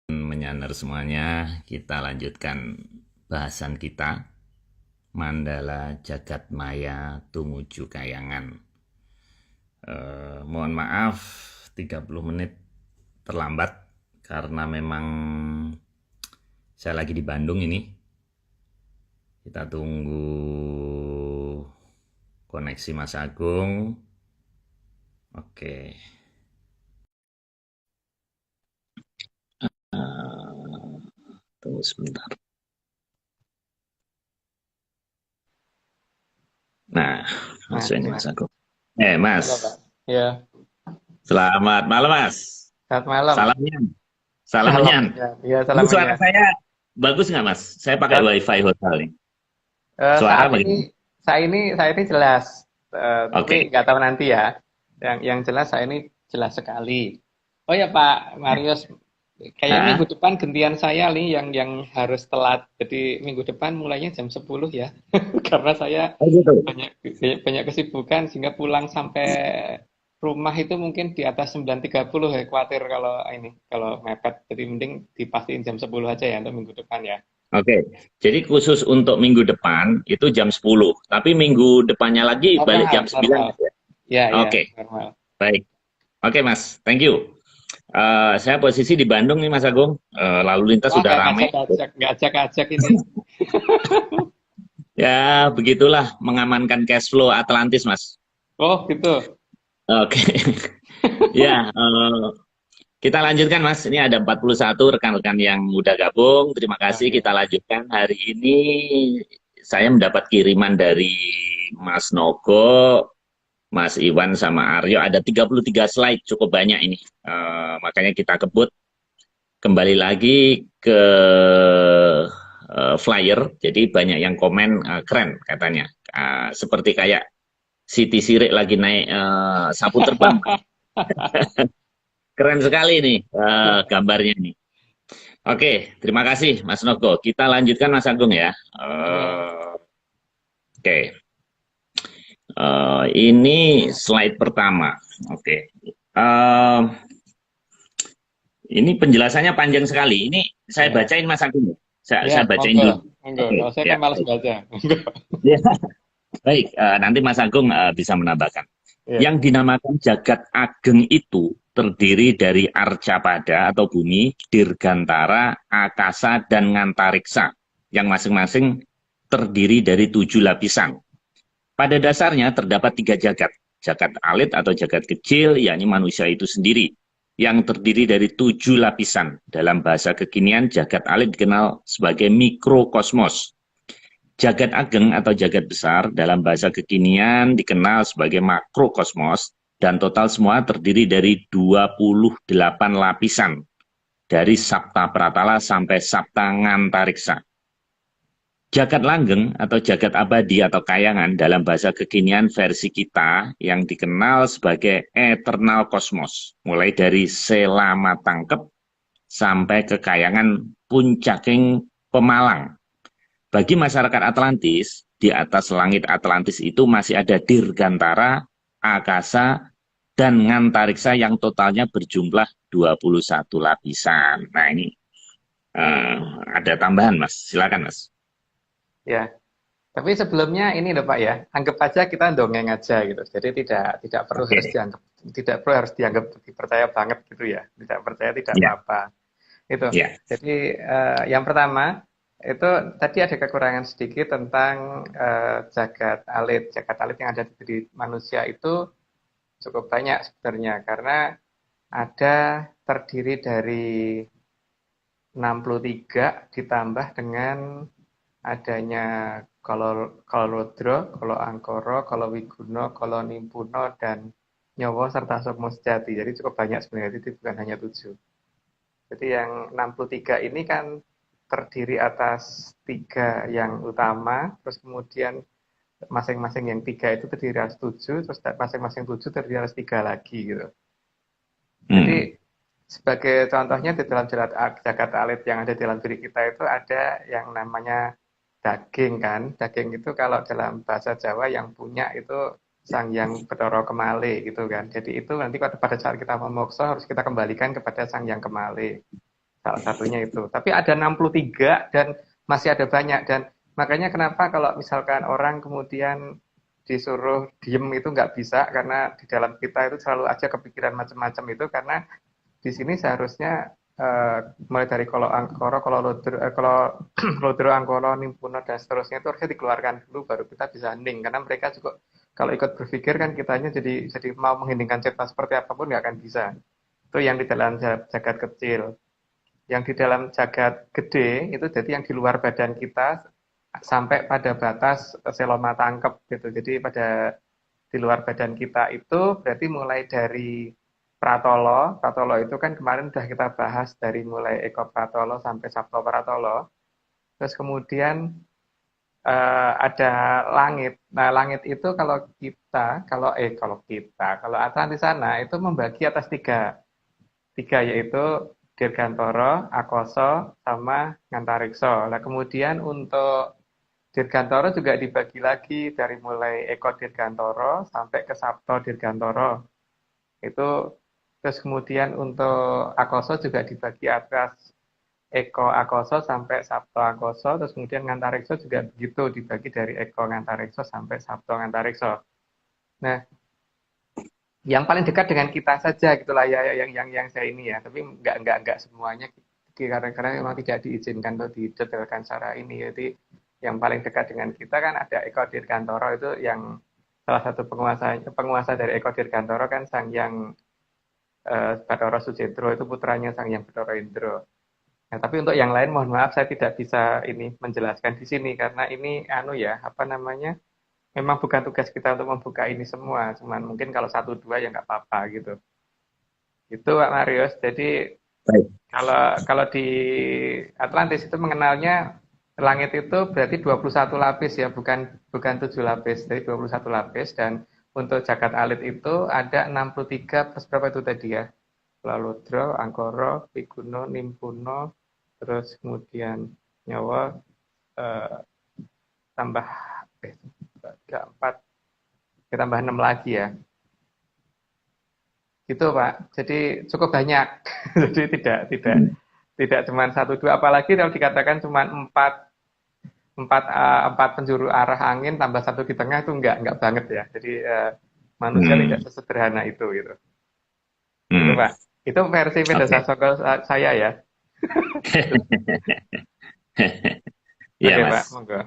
Menyanar semuanya, kita lanjutkan bahasan kita Mandala Jagat Maya Tumuju Kayangan. Mohon maaf 30 menit terlambat karena memang saya lagi di Bandung ini. Kita tunggu koneksi Mas Agung. Oke. Tunggu sebentar. Nah, masuk ini Mas Agung. Mas. Halo, Pak. Ya, Selamat malam, Mas. selamat malam. Salamnya. Salam Salamnya. ya, ya Ini salam suara ya. saya bagus nggak, Mas? Saya pakai Saat, WiFi hotel nih. eh, Suara saat bagaimana? ini, saat ini jelas, tapi Oke. nggak tahu nanti ya. Yang jelas saat ini jelas sekali. Oh ya Pak Marius, kayaknya minggu Ah, depan gantian saya nih yang harus telat. Jadi minggu depan mulainya jam 10 ya, karena saya oh gitu. banyak banyak kesibukan sehingga pulang sampai rumah itu mungkin di atas 9.30 ya, khawatir kalau mepet. Jadi mending dipastiin jam 10 aja ya untuk minggu depan ya. Oke. Jadi khusus untuk minggu depan itu jam 10. Tapi minggu depannya lagi balik Normal, jam 9. normal. Ya, ya, Oke. normal. Baik. Oke, Mas. Thank you. Saya posisi di Bandung nih, Mas Agung. Lalu lintas Wah, sudah ramai. nggak ajak-ajak ini. Ya, begitulah mengamankan cash flow Atlantis, Mas. Oh, gitu. Oke. Ya, kita lanjutkan Mas, ini ada 41 rekan-rekan yang udah gabung. Terima Oh, kasih, kita ya. lanjutkan. Hari ini saya mendapat kiriman dari Mas Nogo, Mas Iwan, sama Aryo. Ada 33 slide, cukup banyak ini. Makanya kita kebut kembali lagi ke flyer. Jadi banyak yang komen keren katanya. Seperti kayak Siti Sirik lagi naik sapu terbang. Keren sekali nih gambarnya nih. Oke, terima kasih Mas Nogo. Kita lanjutkan Mas Agung ya. Ya. Oke, ini slide pertama. Oke, Eh, ini penjelasannya panjang sekali. Ini saya Ya. bacain Mas Agung. Ya, Saya bacain monggo. dulu. Monggo. Oke, Kalau saya ya. kan malas baca. Monggo. Ya, baik, nanti Mas Agung bisa menambahkan. Ya. Yang dinamakan Jagat Ageng itu terdiri dari Arcapada atau bumi, Dirgantara, Akasa, dan Ngantariksa, yang masing-masing terdiri dari 7 lapisan. Pada dasarnya terdapat 3 jagat, jagat alit atau jagat kecil, yakni manusia itu sendiri, yang terdiri dari 7 lapisan. Dalam bahasa kekinian, jagat alit dikenal sebagai mikrokosmos. Jagat ageng atau jagat besar dalam bahasa kekinian dikenal sebagai makrokosmos dan total semua terdiri dari 28 lapisan dari Sapta Pratala sampai Sapta Ngantariksa. Jagat langgeng atau jagat abadi atau kayangan dalam bahasa kekinian versi kita yang dikenal sebagai eternal kosmos, mulai dari Sela Matangkep sampai ke kayangan Puncaking Pemalang. Bagi masyarakat Atlantis, di atas langit Atlantis itu masih ada Dirgantara, Akasa, dan Ngantariksa yang totalnya berjumlah 21 lapisan. Nah ini uh, ada tambahan Mas, silakan Mas. Ya. Tapi sebelumnya ini loh Pak ya, anggap aja kita dongeng aja gitu. Jadi tidak perlu Oke, harus dianggap dipercaya banget gitu ya. Tidak percaya tidak ya, apa-apa. Itu. ya. Jadi yang pertama itu tadi ada kekurangan sedikit tentang jagat alit. Jagat alit yang ada di diri manusia itu cukup banyak sebenarnya karena ada terdiri dari 63 ditambah dengan adanya Kolodro, Kolo Angkoro, Kolo Wiguno, Kolo Nimpuno, dan Nyowo serta Sukmo Sejati. Jadi cukup banyak sebenarnya, jadi bukan hanya 7. Jadi yang 63 ini kan terdiri atas 3 yang utama, terus kemudian masing-masing yang 3 itu terdiri atas 7, terus masing-masing 7 terdiri atas 3 lagi gitu. Jadi Hmm. sebagai contohnya di dalam jagat alit yang ada di dalam diri kita itu ada yang namanya daging kan. Daging itu kalau dalam bahasa Jawa yang punya itu Sang Yang Bathara Kemale gitu kan. Jadi itu nanti pada saat kita memoksa harus kita kembalikan kepada Sang Yang Kemale. salah satunya itu. Tapi ada 63 dan masih ada banyak, dan makanya kenapa kalau misalkan orang kemudian disuruh diem itu nggak bisa, karena di dalam kita itu selalu aja kepikiran macam-macam itu, karena di sini seharusnya mulai dari kalau angkoro, kalau lodro, kalau lodro, angkoro, nimpuno dan seterusnya itu harusnya dikeluarkan dulu baru kita bisa hening, karena mereka juga kalau ikut berpikir kan kitanya jadi mau mengheningkan cerita seperti apapun nggak akan bisa. Itu yang di dalam jagat kecil. Yang di dalam jagat gede itu jadi yang di luar badan kita sampai pada batas seloma tangkep gitu. Jadi pada di luar badan kita itu berarti mulai dari Pratolo. Pratolo itu kan kemarin sudah kita bahas dari mulai Eko Pratolo sampai Sabto Pratolo. Terus kemudian ada langit. Nah, langit itu kalau Atlantis sana itu membagi atas tiga. Tiga yaitu Dirgantoro, Akoso, sama Ngantarikso. Nah, kemudian untuk Dirgantoro juga dibagi lagi dari mulai Eko Dirgantoro sampai ke Sabto Dirgantoro. Itu terus kemudian untuk Akoso juga dibagi atas Eko Akoso sampai Sabto Akoso, terus kemudian Ngantarikso juga begitu dibagi dari Eko Ngantarikso sampai Sabto Ngantarikso. Nah, yang paling dekat dengan kita saja gitulah ya yang saya ini ya, tapi nggak semuanya, karena memang tidak diizinkan atau didetailkan secara ini. Jadi yang paling dekat dengan kita kan ada Eko Dirgantoro, itu yang salah satu penguasa dari Eko Dirgantoro kan Sang Hyang Bathara Sucitro, itu putranya Sang Hyang Bathara Indro. Nah, tapi untuk yang lain mohon maaf saya tidak bisa ini menjelaskan di sini, karena ini ya apa namanya, memang bukan tugas kita untuk membuka ini semua, cuman mungkin kalau satu dua ya nggak apa-apa gitu. Itu Pak Marius. Jadi Baik. kalau di Atlantis itu mengenalnya langit itu berarti 21 lapis ya, bukan bukan 7 lapis, jadi 21 lapis. Dan untuk jagat alit itu ada 63 plus berapa itu tadi ya? Laludra, Angkoro, Piguno, Nimpuno, terus kemudian Nyawa, tambah 4, kita tambah 6 lagi ya. Gitu Pak. Jadi cukup banyak. Jadi tidak cuma satu dua, apalagi kalau dikatakan cuma empat penjuru arah angin tambah satu di tengah, itu enggak banget ya. Jadi manusia tidak sesederhana itu gitu. Itu Pak. Itu versi Veda Sasongko saya ya. Iya, Oke, Mas. Pak, monggo.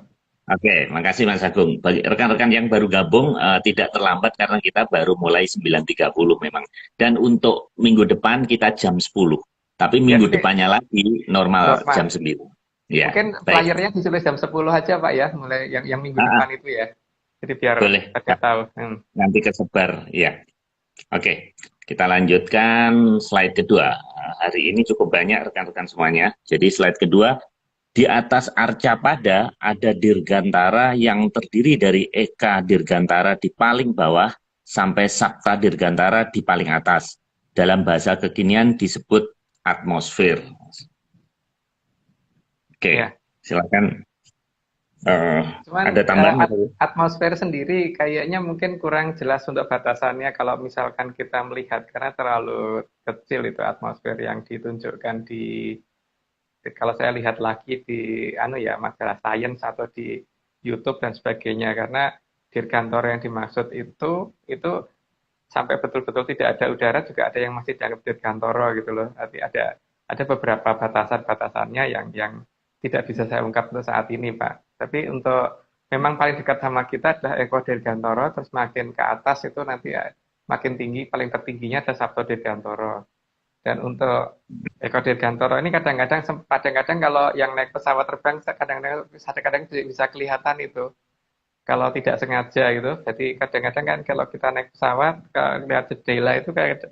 Oke, makasih Mas Agung. Bagi rekan-rekan yang baru gabung, tidak terlambat karena kita baru mulai 9.30 memang. Dan untuk minggu depan kita jam 10. Tapi Ya, minggu depannya lagi normal normal. jam 9. Ya, Mungkin baik. flyernya ditulis jam 10 aja Pak ya, mulai yang minggu Ah, depan itu ya. Jadi biar boleh. pada tahu. Nanti kesebar. Ya, oke. Kita lanjutkan slide kedua. Hari ini cukup banyak rekan-rekan semuanya. Jadi slide kedua, di atas Arcapada ada Dirgantara yang terdiri dari Eka Dirgantara di paling bawah sampai Sapta Dirgantara di paling atas. Dalam bahasa kekinian disebut atmosfer. Oke, Ya. silakan. Cuman Ada tambahan? atmosfer sendiri kayaknya mungkin kurang jelas untuk batasannya kalau misalkan kita melihat, karena terlalu kecil itu atmosfer yang ditunjukkan kalau saya lihat lagi di majalah Science atau di YouTube dan sebagainya, karena dirgantara yang dimaksud itu sampai betul-betul tidak ada udara juga ada yang masih dianggap dirgantara gitu loh. Tapi ada beberapa batasan-batasannya yang tidak bisa saya ungkap untuk saat ini, Pak. Tapi untuk memang paling dekat sama kita adalah Eko Dirgantara, terus makin ke atas itu nanti makin tinggi, paling tertingginya ada Sabto Dirgantara. Dan untuk Eko Dirgantara ini kadang-kadang kalau yang naik pesawat terbang kadang-kadang bisa kelihatan itu kalau tidak sengaja gitu. Jadi kadang-kadang kan kalau kita naik pesawat lihat jendela itu kayak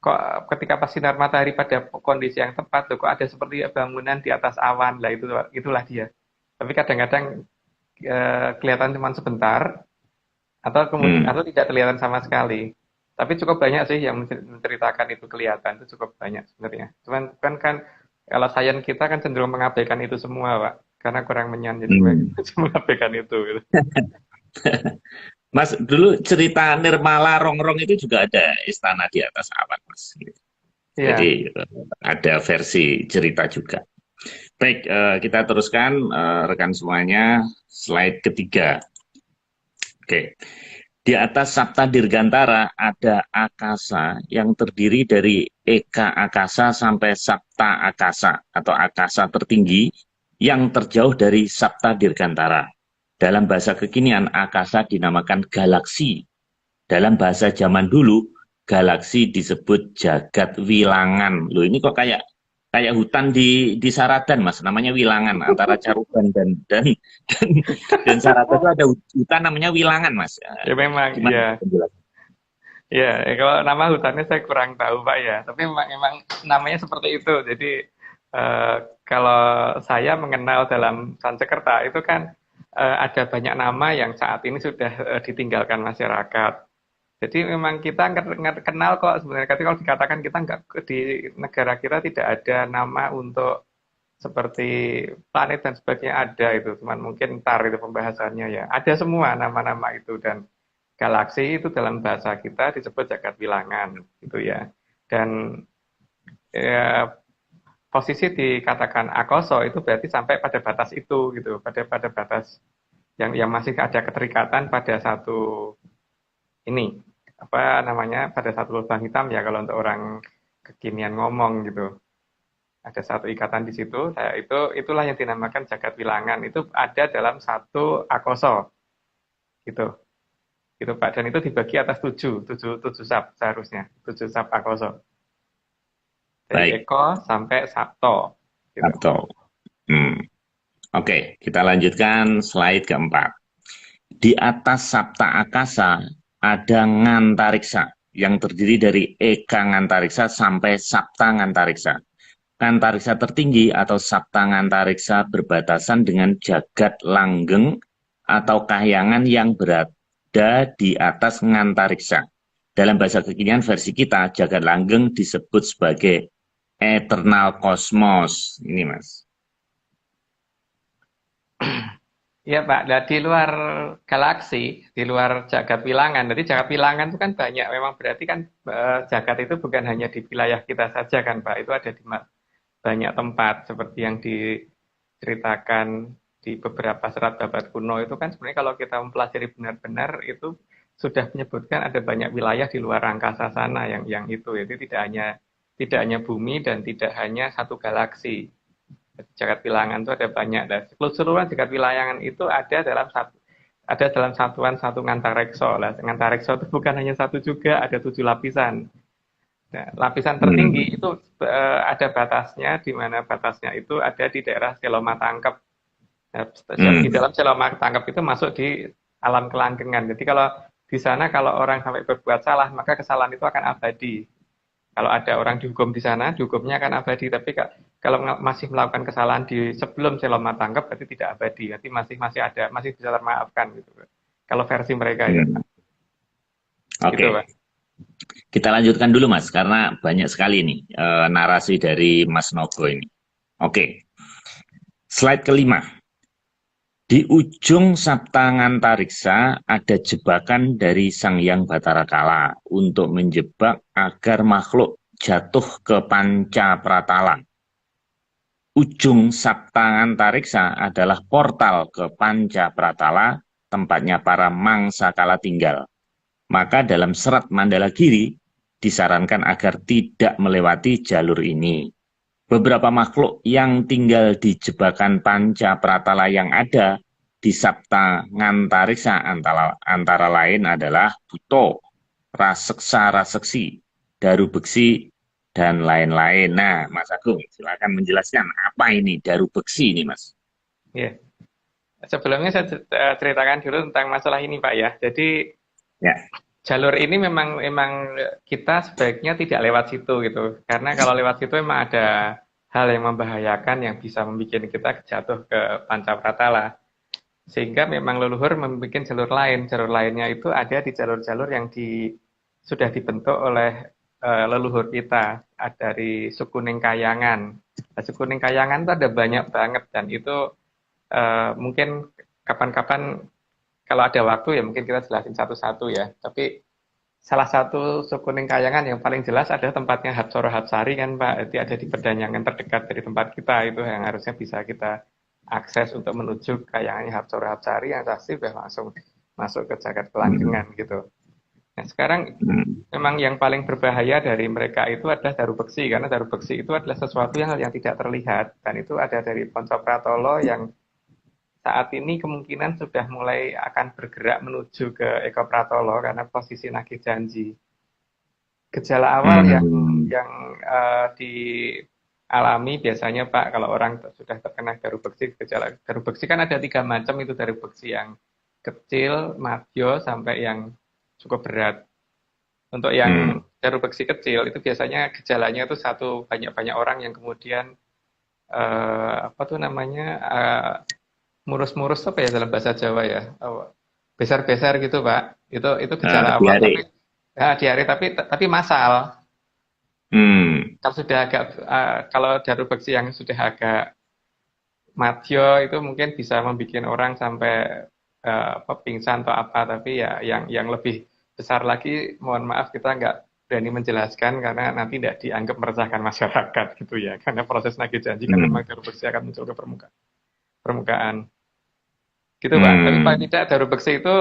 kok ketika pas sinar matahari pada kondisi yang tepat tuh kok ada seperti bangunan di atas awan lah, itulah dia. Tapi kadang-kadang kelihatan cuma sebentar atau kemudian atau tidak kelihatan sama sekali. Tapi cukup banyak sih yang menceritakan itu kelihatan, itu cukup banyak sebenarnya. Cuman kan kalau sains kita kan cenderung mengabaikan itu semua, Pak. Karena kurang menyan, jadi mengabaikan itu. Gitu. Mas, dulu cerita Nirmala Rongrong itu juga ada istana di atas awan, Mas. Iya. Jadi ada versi cerita juga. Baik, kita teruskan rekan semuanya slide ketiga. Oke. Di atas Sapta Dirgantara ada akasa yang terdiri dari Eka Akasa sampai Sapta Akasa atau akasa tertinggi yang terjauh dari Sapta Dirgantara. Dalam bahasa kekinian, akasa dinamakan galaksi. Dalam bahasa zaman dulu, galaksi disebut jagat wilangan. Loh, ini kok kayak kayak hutan di Saradan, Mas. Namanya wilangan antara Caruban dan, dan Saradan itu ada hutan namanya wilangan, Mas. Ya memang, Gimana ya. penjelasan? Kalau nama hutannya saya kurang tahu, Pak ya. Tapi memang namanya seperti itu. Jadi eh, kalau saya mengenal dalam Sansekerta itu kan ada banyak nama yang saat ini sudah ditinggalkan masyarakat. Jadi memang kita kenal kok sebenarnya. Tapi kalau dikatakan kita nggak di negara kita tidak ada nama untuk seperti planet dan sebagainya ada itu. Cuman mungkin ntar itu pembahasannya ya. Ada semua nama-nama itu dan galaksi itu dalam bahasa kita disebut jagat bilangan gitu ya. Dan ya, posisi dikatakan akoso itu berarti sampai pada batas itu gitu, pada batas yang masih ada keterikatan pada satu ini apa namanya pada satu lubang hitam ya kalau untuk orang kekinian ngomong gitu. Ada satu ikatan di situ, itulah yang dinamakan jagat bilangan. Itu ada dalam satu akoso gitu. Gitu Pak, dan itu dibagi atas tujuh sab seharusnya, tujuh sab akoso. Dari Baik, Eko sampai Sabto. Gitu. Sabto. Hmm. Oke, kita lanjutkan slide keempat. Di atas Sapta Akasa ada Ngantariksa yang terdiri dari Eka Ngantariksa sampai Sapta Ngantariksa. Ngantariksa tertinggi atau Sapta Ngantariksa berbatasan dengan Jagat Langgeng atau Kahyangan yang berada di atas Ngantariksa. Dalam bahasa kekinian versi kita, Jagat Langgeng disebut sebagai Eternal Cosmos. Ini, Mas. Iya Pak, nah, di luar galaksi, di luar jagat bilangan. Jadi jagat bilangan itu kan banyak. Memang berarti kan jagat itu bukan hanya di wilayah kita saja kan Pak. Itu ada di banyak tempat seperti yang diceritakan di beberapa serat babat kuno itu kan sebenarnya kalau kita mempelajari benar-benar itu sudah menyebutkan ada banyak wilayah di luar angkasa sana yang itu. Jadi tidak hanya bumi dan tidak hanya satu galaksi. Jagat bilangan itu ada banyak dan keseluruhan jagat bilangan itu ada dalam satuan satu ngantarekso lah. Ngantarekso itu bukan hanya satu juga, ada 7 lapisan. Nah, lapisan tertinggi itu ada batasnya, di mana batasnya itu ada di daerah Seloma Tangkep. Nah, di dalam Seloma Tangkep itu masuk di alam kelanggengan. Jadi kalau di sana kalau orang sampai berbuat salah, maka kesalahan itu akan abadi. Kalau ada orang dihukum di sana, dihukumnya akan abadi. Tapi kalau masih melakukan kesalahan di sebelum Seloma Tangkep, berarti tidak abadi. Berarti masih bisa termaafkan gitu. Kalau versi mereka ya. Oke. Gitu, Pak. Kita lanjutkan dulu Mas, karena banyak sekali nih narasi dari Mas Nogo ini. Oke, slide kelima. Di ujung Sapta Ngantariksa ada jebakan dari Sang Hyang Batara Kala untuk menjebak agar makhluk jatuh ke panca pratala. Ujung Sapta Ngantariksa adalah portal ke panca pratala, tempatnya para mangsa kala tinggal. Maka dalam serat Mandalagiri disarankan agar tidak melewati jalur ini. Beberapa makhluk yang tinggal di jebakan panca pratala yang ada di Sapta Ngantariksa antara lain adalah Buto, Raseksa Raseksi, Daru Beksi, dan lain-lain. Nah, Mas Agung, silakan menjelaskan apa ini Daru Beksi ini, Mas. Ya. Sebelumnya saya ceritakan dulu tentang masalah ini, Pak ya. Jadi Ya. jalur ini memang kita sebaiknya tidak lewat situ gitu. Karena kalau lewat situ memang ada hal yang membahayakan yang bisa membuat kita jatuh ke pancapratala. Sehingga memang leluhur membuat jalur lain. Jalur lainnya itu ada di jalur-jalur yang sudah dibentuk oleh leluhur kita dari suku Ningkayangan. Nah, suku Ningkayangan itu ada banyak banget dan itu mungkin kapan-kapan kalau ada waktu ya mungkin kita jelasin satu-satu ya. Tapi salah satu suku Ningkayangan yang paling jelas adalah tempatnya Hapsoro Hapsari kan Pak. Jadi ada di Pedanyangan terdekat dari tempat kita itu yang harusnya bisa kita akses untuk menuju kayangannya Hapsoro Hapsari yang pasti udah langsung masuk ke Jagat Kelanggengan gitu. Nah sekarang Hmm. memang yang paling berbahaya dari mereka itu adalah daru beksi karena daru beksi itu adalah sesuatu yang tidak terlihat dan itu ada dari Ponco Pratolo yang saat ini kemungkinan sudah mulai akan bergerak menuju ke Eko Pratolo karena posisi nagih janji. Gejala awal Hmm. yang dialami biasanya Pak kalau orang sudah terkena daru beksi, gejala daru beksi kan ada 3 macam itu daru beksi yang kecil, madyo sampai yang cukup berat. Untuk yang Hmm. daru beksi kecil itu biasanya gejalanya itu satu banyak-banyak orang yang kemudian apa tuh namanya murus-murus apa ya dalam bahasa Jawa ya besar-besar gitu Pak itu gejala awal tapi Diare. ya, diare tapi massal Hmm. kalau sudah agak kalau daru beksi yang sudah agak madyo itu mungkin bisa membuat orang sampai apa, pingsan atau apa tapi ya yang lebih besar lagi mohon maaf kita nggak berani menjelaskan karena nanti tidak dianggap meresahkan masyarakat gitu ya karena proses nagih janji kan memang Hmm. daru beksi akan muncul ke permukaan gitu Pak. Tapi paling Hmm. tidak daru beksi itu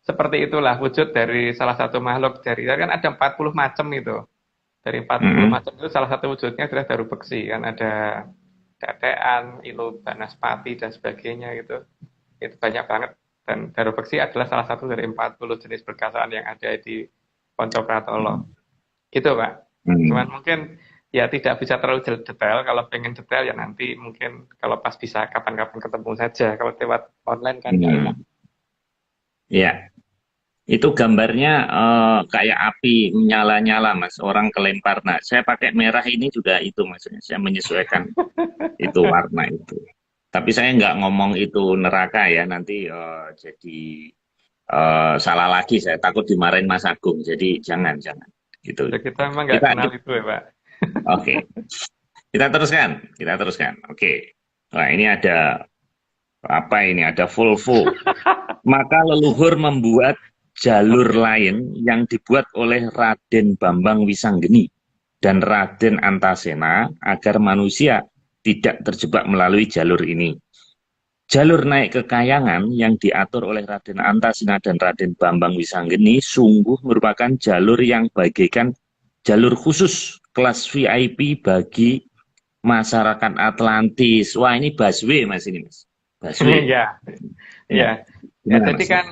seperti itulah wujud dari salah satu makhluk dari kan ada 40 macam itu. Dari 40 Hmm. macam itu salah satu wujudnya adalah daru beksi kan ada tetean, ilu, banaspati dan sebagainya gitu. Itu banyak banget dan daru beksi adalah salah satu dari 40 jenis perkasaan yang ada di Ponco Pratolo. Gitu Pak. Cuman Hmm. mungkin ya tidak bisa terlalu detail. Kalau pengen detail ya nanti mungkin kalau pas bisa kapan-kapan ketemu saja. Kalau lewat online kan nggak enak. Hmm. Ya, itu gambarnya kayak api menyala-nyala, Mas. Orang kelempar. Nah, saya pakai merah ini juga itu, maksudnya. Saya menyesuaikan itu warna itu. Tapi saya nggak ngomong itu neraka ya, nanti jadi salah lagi. Saya takut dimarahin Mas Agung. Jadi jangan. Gitu. Ya kita memang nggak Kita, kenal itu ya Pak. oke. Kita teruskan. Kita teruskan. Oke. Nah, ini ada apa ini? Ada Volvo. Maka leluhur membuat jalur Oke. lain yang dibuat oleh Raden Bambang Wisanggeni dan Raden Antasena agar manusia tidak terjebak melalui jalur ini. Jalur naik ke Kayangan yang diatur oleh Raden Antasena dan Raden Bambang Wisanggeni sungguh merupakan jalur yang bagaikan jalur khusus kelas VIP bagi masyarakat Atlantis. Wah, ini busway Mas ini, Mas. Busway. Iya, iya. Ya, Ya, gimana jadi Mas? kan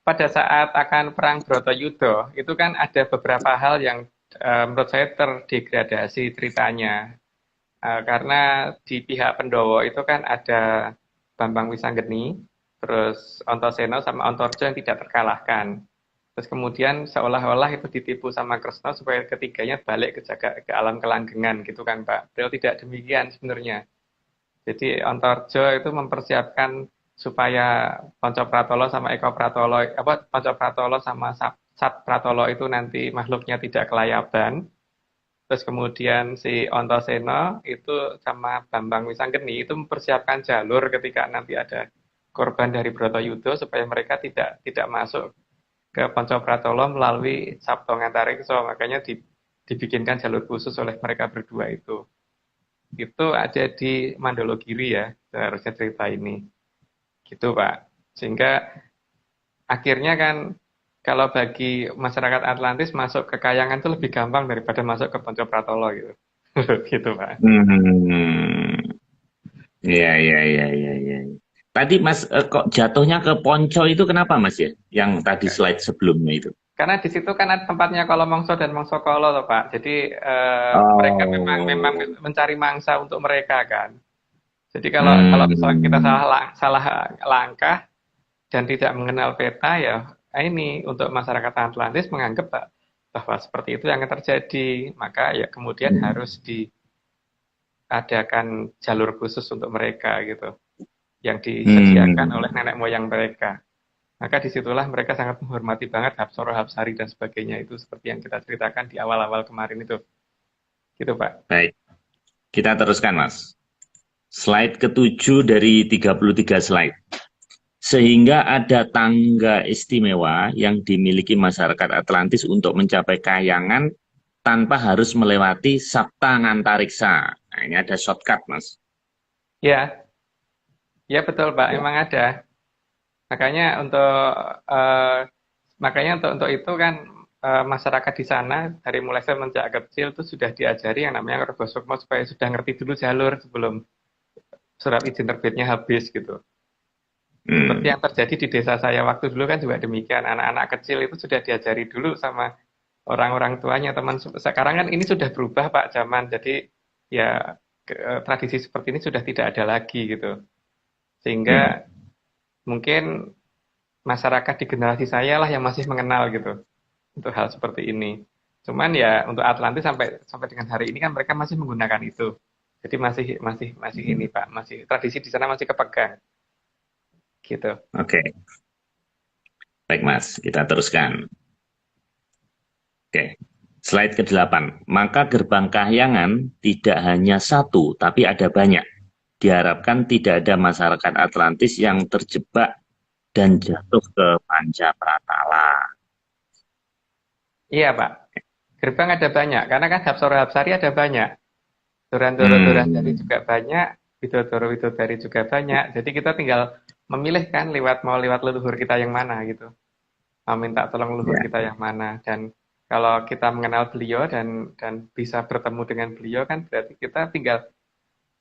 pada saat akan perang Bratayuda itu kan ada beberapa hal yang menurut saya terdegradasi ceritanya. Karena di pihak Pendowo itu kan ada Bambang Wisanggeni, terus Antasena sama Antorjo yang tidak terkalahkan. Terus kemudian seolah-olah itu ditipu sama Kresna supaya ketiganya balik ke alam kelanggengan gitu kan Pak. Padahal tidak demikian sebenarnya. Jadi Antarjo itu mempersiapkan supaya Panca Pratolo sama Eko Pratolo apa Panca Pratolo sama Sat Pratolo itu nanti makhluknya tidak kelayaban. Terus kemudian si Antasena itu sama Bambang Wisanggeni itu mempersiapkan jalur ketika nanti ada korban dari Bratayuda supaya mereka tidak masuk ke Panca Pratolo melalui Sabto Ngantariksa. Makanya dibikinkan jalur khusus oleh mereka berdua itu ada di Mandologiri ya seharusnya cerita ini gitu Pak sehingga akhirnya kan kalau bagi masyarakat Atlantis masuk ke Kayangan itu lebih gampang daripada masuk ke Ponco Pratolo gitu gitu Pak. Hmm, iya. Tadi Mas kok jatuhnya ke Ponco itu kenapa Mas ya? Yang tadi slide sebelumnya itu. Karena di situ kan ada tempatnya Kolo Mongso dan Mongso Kolo loh Pak. Jadi mereka memang Oh, mencari mangsa untuk mereka kan. Jadi kalau kalau misalnya kita hmm, salah langkah dan tidak mengenal peta ya ini untuk masyarakat Atlantis menganggap bahwa seperti itu yang terjadi maka ya kemudian harus diadakan jalur khusus untuk mereka gitu yang disediakan oleh hmm, nenek moyang mereka maka disitulah mereka sangat menghormati banget Hapsoro Hapsari dan sebagainya itu seperti yang kita ceritakan di awal-awal kemarin itu gitu Pak. baik. Kita teruskan Mas. Slide ketujuh dari 33 slide. Sehingga ada tangga istimewa yang dimiliki masyarakat Atlantis untuk mencapai Kahyangan tanpa harus melewati Sapta Ngantariksa. Nah, ini ada shortcut, Mas. Ya, ya betul Pak, Ya. emang ada. Makanya untuk eh, untuk itu kan masyarakat di sana dari mulai semenjak kecil itu sudah diajari yang namanya Rego Sukmo supaya sudah ngerti dulu jalur sebelum surat izin terbitnya habis gitu. Seperti Hmm. yang terjadi di desa saya waktu dulu kan juga demikian. Anak-anak kecil itu sudah diajari dulu sama orang-orang tuanya. Teman sekarang kan ini sudah berubah Pak zaman. Jadi ya tradisi seperti ini sudah tidak ada lagi gitu. Sehingga Hmm. mungkin masyarakat di generasi saya lah yang masih mengenal gitu untuk hal seperti ini. Cuman ya untuk Atlantis sampai sampai dengan hari ini kan mereka masih menggunakan itu. Jadi masih ini Pak, masih tradisi di sana masih kepegang gitu. Oke, baik Mas, kita teruskan. Oke, slide ke-8. Maka gerbang Kahyangan tidak hanya satu, tapi ada banyak. Diharapkan tidak ada masyarakat Atlantis yang terjebak dan jatuh ke panca pratala. Iya Pak, gerbang ada banyak karena kan Hapsara Hapsari ada banyak. Durandoro Durandari Hmm, juga banyak, Widodoro Widodari juga banyak. Jadi kita tinggal memilih kan mau lewat leluhur kita yang mana gitu. Mau minta tolong leluhur ya. kita yang mana dan kalau kita mengenal beliau dan bisa bertemu dengan beliau kan berarti kita tinggal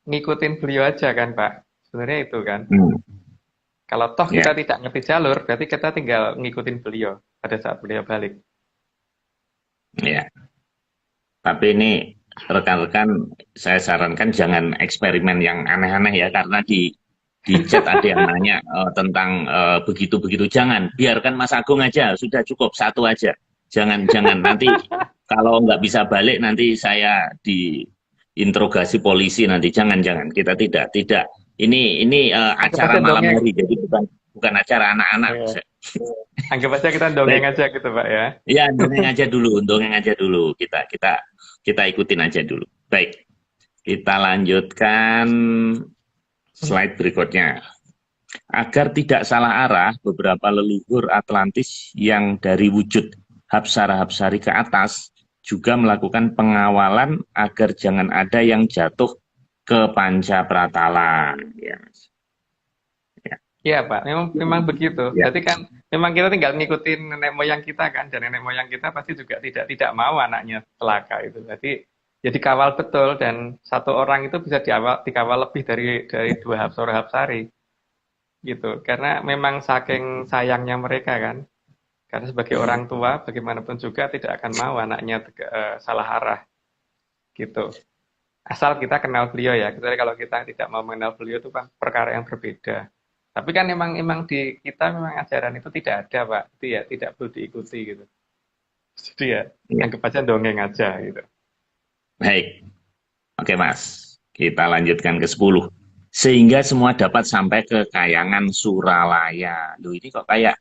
ngikutin beliau aja kan Pak. Sebenarnya itu kan. Hmm, Kalau toh kita ya, tidak ngerti jalur, berarti kita tinggal ngikutin beliau pada saat beliau balik. ya. Tapi ini rekan-rekan saya sarankan jangan eksperimen yang aneh-aneh ya karena di chat ada yang nanya tentang begitu-begitu. Jangan, biarkan Mas Agung aja, sudah cukup satu aja. Jangan nanti kalau nggak bisa balik nanti saya diinterogasi polisi nanti. Jangan kita tidak. Ini Anggap acara aja malam dongeng. hari jadi bukan acara anak-anak. Ya. Anggap aja kita dongeng Baik, aja gitu Pak ya. ya dongeng aja dulu. Kita ikutin aja dulu. Baik, kita lanjutkan slide berikutnya. Agar tidak salah arah, beberapa leluhur Atlantis yang dari wujud Hapsara-Hapsari ke atas juga melakukan pengawalan agar jangan ada yang jatuh ke panca pratala. Ya, ya, Iya Pak, memang memang begitu. ya. Jadi kan memang kita tinggal ngikutin nenek moyang kita kan, dan nenek moyang kita pasti juga tidak mau anaknya celaka itu. Jadi kawal betul dan satu orang itu bisa dikawal lebih dari dua Hapsara Hapsari gitu. Karena memang saking sayangnya mereka kan. Karena sebagai orang tua bagaimanapun juga tidak akan mau anaknya salah arah gitu. Asal kita kenal beliau ya. Kecuali kalau kita tidak mau mengenal beliau itu kan perkara yang berbeda. Tapi kan emang di kita memang ajaran itu tidak ada, Pak. Itu ya tidak perlu diikuti gitu. Jadi ya Ya. anggap aja dongeng aja gitu. Baik, oke Mas. Kita lanjutkan ke 10. Sehingga semua dapat sampai ke Kayangan Suralaya. Loh, ini kok kayak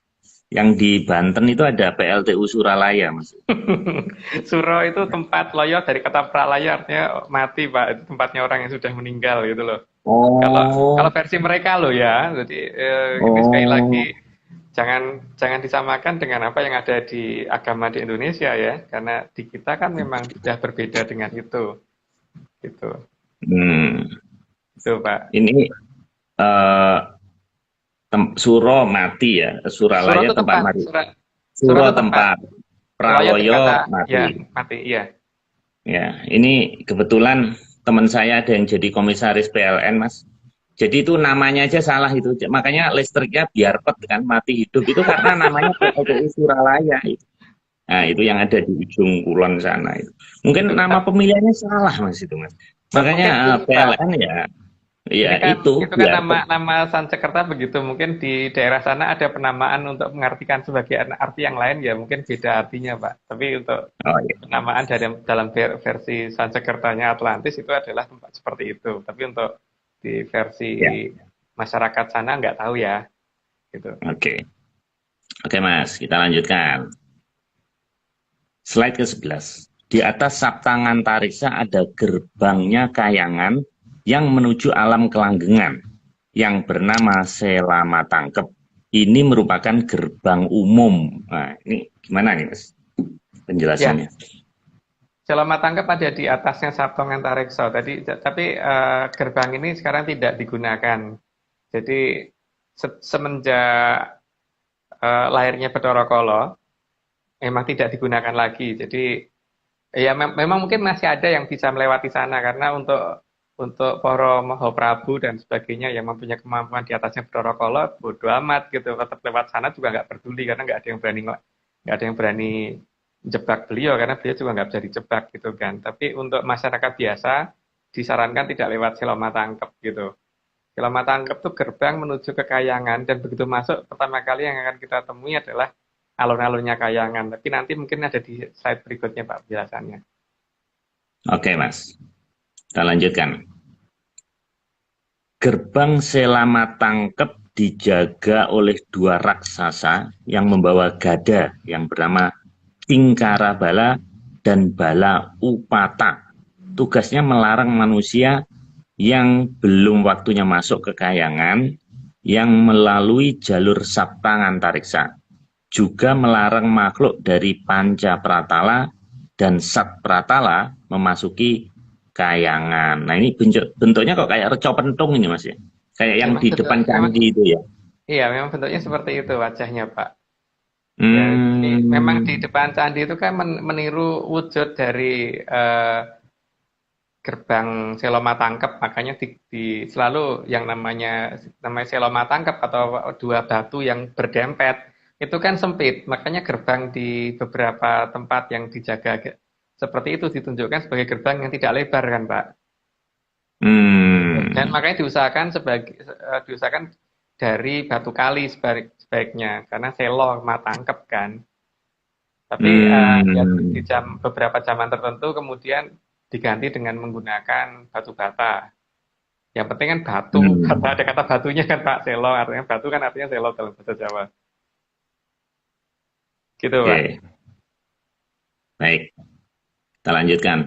yang di Banten itu ada PLTU Suralaya, Mas. Suro itu tempat loyo dari kata pralaya artinya mati, Pak. Itu tempatnya orang yang sudah meninggal gitu loh. Kalau kalau Oh, versi mereka loh ya. Jadi ini sekali lagi oh, jangan jangan disamakan dengan apa yang ada di agama di Indonesia ya. Karena di kita kan memang sudah berbeda dengan itu. Gitu. hmm. Itu, Pak. Ini eh, Suro mati ya, Suro Suralaya itu tempat tempat, mati. Suro Suro itu tempat. tempat, Loyo dari Praloyo kata mati. ya mati, iya. Ya, ini kebetulan teman saya ada yang jadi komisaris PLN, Mas. Jadi itu namanya aja salah itu. Makanya listriknya biar pet kan mati hidup itu karena namanya PLTU Suralaya. Itu. Nah, itu yang ada di ujung kulon sana itu. Mungkin Itu nama pemilihannya salah, Mas itu, Mas. Makanya mungkin ini, Pak. PLN ya, ya Ini kan itu itu kan biar nama nama Sansekerta begitu. Mungkin di daerah sana ada penamaan untuk mengartikan sebagai arti yang lain ya mungkin beda artinya, Pak. Tapi untuk oh ya, penamaan dari dalam versi Sansekertanya Atlantis itu adalah tempat seperti itu. Tapi untuk di versi ya. masyarakat sana nggak tahu ya, gitu. Oke. Oke, Mas, kita lanjutkan. Slide ke-11. Di atas Saptangantariksa ada gerbangnya Kayangan yang menuju alam kelanggengan yang bernama Selama Tangkep. ini merupakan gerbang umum. Nah, ini gimana nih Mas penjelasannya? Ya, Selama Tangkep ada di atasnya Sabto Ngantarekso. Tapi gerbang ini sekarang tidak digunakan. Jadi semenjak lahirnya Bathara Kala memang tidak digunakan lagi. Jadi ya memang mungkin masih ada yang bisa melewati sana karena untuk para Mahaprabu dan sebagainya yang mempunyai kemampuan di atasnya Bathara Kala bodo amat gitu, tetap lewat sana juga nggak peduli karena nggak ada yang berani jebak beliau karena beliau juga nggak bisa dijebak gitu kan. Tapi untuk masyarakat biasa disarankan tidak lewat Selomatangkep gitu. Selomatangkep tuh gerbang menuju ke Kayangan dan begitu masuk pertama kali yang akan kita temui adalah alun-alunnya Kayangan. Tapi nanti mungkin ada di slide berikutnya Pak penjelasannya. Oke Mas, kita lanjutkan. Gerbang Selamatangkep dijaga oleh dua raksasa yang membawa gada yang bernama Tingkara Bala dan Bala Upata. Tugasnya melarang manusia yang belum waktunya masuk ke Kayangan yang melalui jalur Sapta Ngantariksa. Juga melarang makhluk dari Panca Pratala dan Sat Pratala memasuki Kayangan. Nah ini bentuknya kok kayak reco pentung ini Mas ya. Kayak yang Memang di bentuk, depan memang candi itu ya. iya memang bentuknya seperti itu wajahnya Pak. Ya, jadi memang di Hmm, depan candi itu kan meniru wujud dari gerbang Selomatangkep, makanya selalu yang namanya Selomatangkep atau dua batu yang berdempet itu kan sempit, makanya gerbang di beberapa tempat yang dijaga seperti itu ditunjukkan sebagai gerbang yang tidak lebar kan Pak. Gitu. Dan hmm, makanya diusahakan dari batu kali sebaiknya karena selo matangkep kan. Tapi ya di hmm, beberapa zaman tertentu kemudian diganti dengan menggunakan batu bata. Yang penting kan batu, bata hmm. ada kata batunya kan Pak, selo artinya batu kan artinya selo dalam bahasa Jawa. Gitu Pak. Oke, baik. Kita lanjutkan.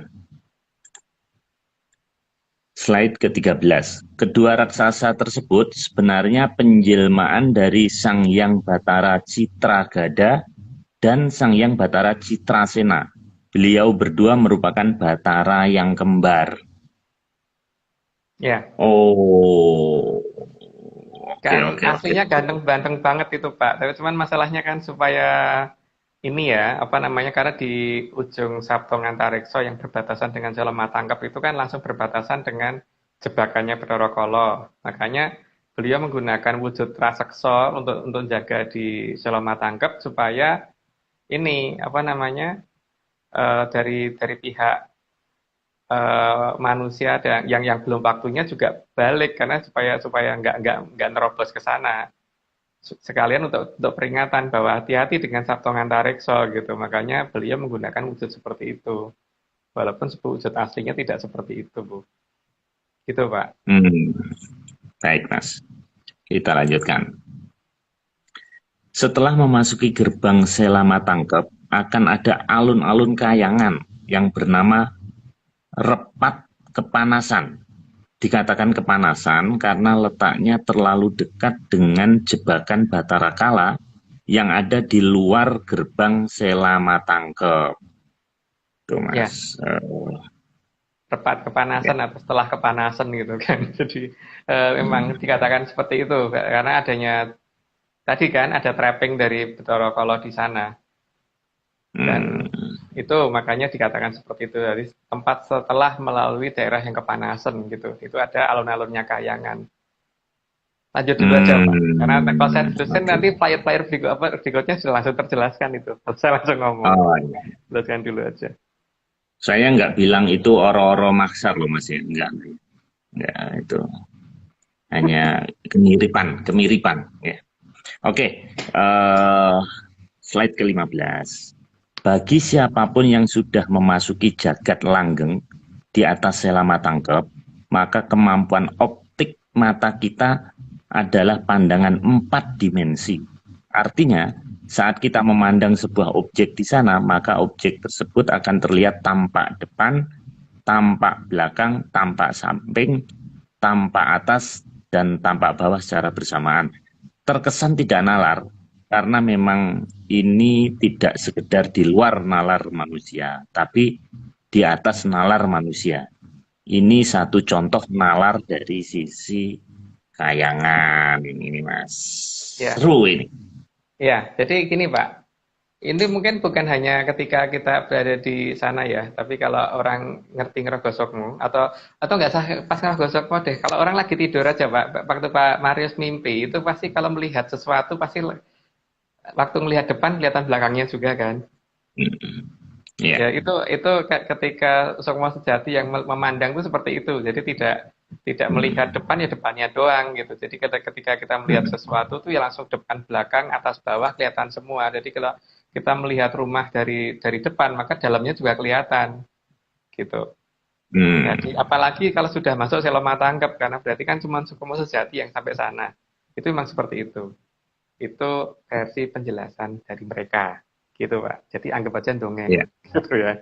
Slide ke-13. Kedua raksasa tersebut sebenarnya penjelmaan dari Sang Hyang Bathara Citragada dan Sang Hyang Bathara Citrasena. Beliau berdua merupakan Bathara yang kembar. Ya, Oh, oke kan oke oke. aslinya ganteng-ganteng banget itu Pak. Tapi cuman masalahnya kan supaya ini ya, apa namanya, karena di ujung Sabto Ngantariksa yang berbatasan dengan Matangkep itu kan langsung berbatasan dengan jebakannya Bathara Kala. Makanya beliau menggunakan wujud raseksa untuk jaga di Matangkep supaya ini apa namanya dari pihak manusia yang belum waktunya juga balik karena supaya supaya nggak nerobos ke sana sekalian untuk peringatan bahwa hati-hati dengan Sabto Ngantareksa gitu. Makanya beliau menggunakan wujud seperti itu. Walaupun wujud aslinya tidak seperti itu, Bu. Gitu, Pak. Hmm, baik Mas. Kita lanjutkan. Setelah memasuki gerbang Selamatangkep, akan ada alun-alun kayangan yang bernama Repat Kepanasan. Dikatakan kepanasan karena letaknya terlalu dekat dengan jebakan Bathara Kala yang ada di luar gerbang Selamatangkep. Tuh Mas. Ya, tepat Ya. kepanasan atau setelah kepanasan gitu kan. Jadi memang dikatakan seperti itu karena adanya tadi kan ada trapping dari Bathara Kala di sana. Dan Hmm, itu makanya dikatakan seperti itu dari tempat setelah melalui daerah yang kepanasan gitu. Itu ada alun-alunnya Kayangan. Lanjut dulu aja Pak. Karena kalau saya terusin oke. nanti player-player berikutnya sudah langsung terjelaskan itu. Saya langsung ngomong. Oh, iya. Jelaskan dulu aja. Saya nggak bilang itu oro-oro maksar loh Mas ya. Enggak, itu hanya kemiripan ya. Oke, slide ke-15. Bagi siapapun yang sudah memasuki jagat langgeng di atas selama tangkep, maka kemampuan optik mata kita adalah pandangan 4 dimensi. Artinya, saat kita memandang sebuah objek di sana, maka objek tersebut akan terlihat tampak depan, tampak belakang, tampak samping, tampak atas, dan tampak bawah secara bersamaan. terkesan tidak nalar karena memang ini tidak sekedar di luar nalar manusia, tapi di atas nalar manusia. Ini satu contoh nalar dari sisi kayangan ini Mas. Ya, Seru ini. ya. Jadi gini Pak, ini mungkin bukan hanya ketika kita berada di sana ya, tapi kalau orang ngerti ngerogosokmu atau nggak usah pas ngerogosokmu deh. Kalau orang lagi tidur aja Pak, waktu Pak Marius mimpi itu pasti kalau melihat sesuatu pasti waktu melihat depan kelihatan belakangnya juga kan. Ya. Ya itu ketika sukma sejati yang memandang itu seperti itu. Jadi tidak melihat depan ya depannya doang gitu. Jadi ketika kita melihat sesuatu tuh ya langsung depan belakang atas bawah kelihatan semua. Jadi kalau kita melihat rumah dari depan maka dalamnya juga kelihatan gitu. Jadi apalagi kalau sudah masuk selama tangkap karena berarti kan cuma sukma sejati yang sampai sana. Itu memang seperti itu. Itu versi penjelasan dari mereka gitu Pak. Jadi anggap aja dongeng Ya. gitu ya.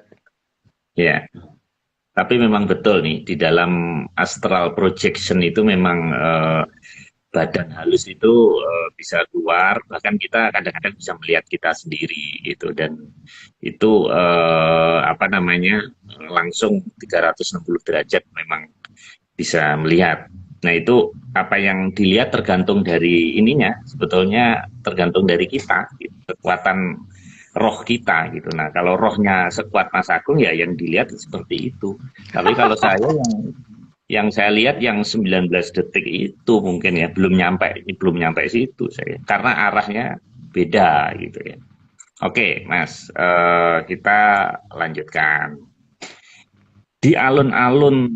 Ya. Tapi memang betul nih di dalam astral projection itu memang badan halus itu bisa keluar, bahkan kita kadang-kadang bisa melihat kita sendiri gitu dan itu apa namanya langsung 360 derajat memang bisa melihat. Nah itu apa yang dilihat tergantung dari ininya, sebetulnya tergantung dari kita, gitu. Kekuatan roh kita gitu. Nah kalau rohnya sekuat Mas Agung ya yang dilihat seperti itu. Tapi kalau saya yang saya lihat yang 19 detik itu mungkin ya belum nyampe situ saya karena arahnya beda gitu ya. Oke Mas, kita lanjutkan. Di alun-alun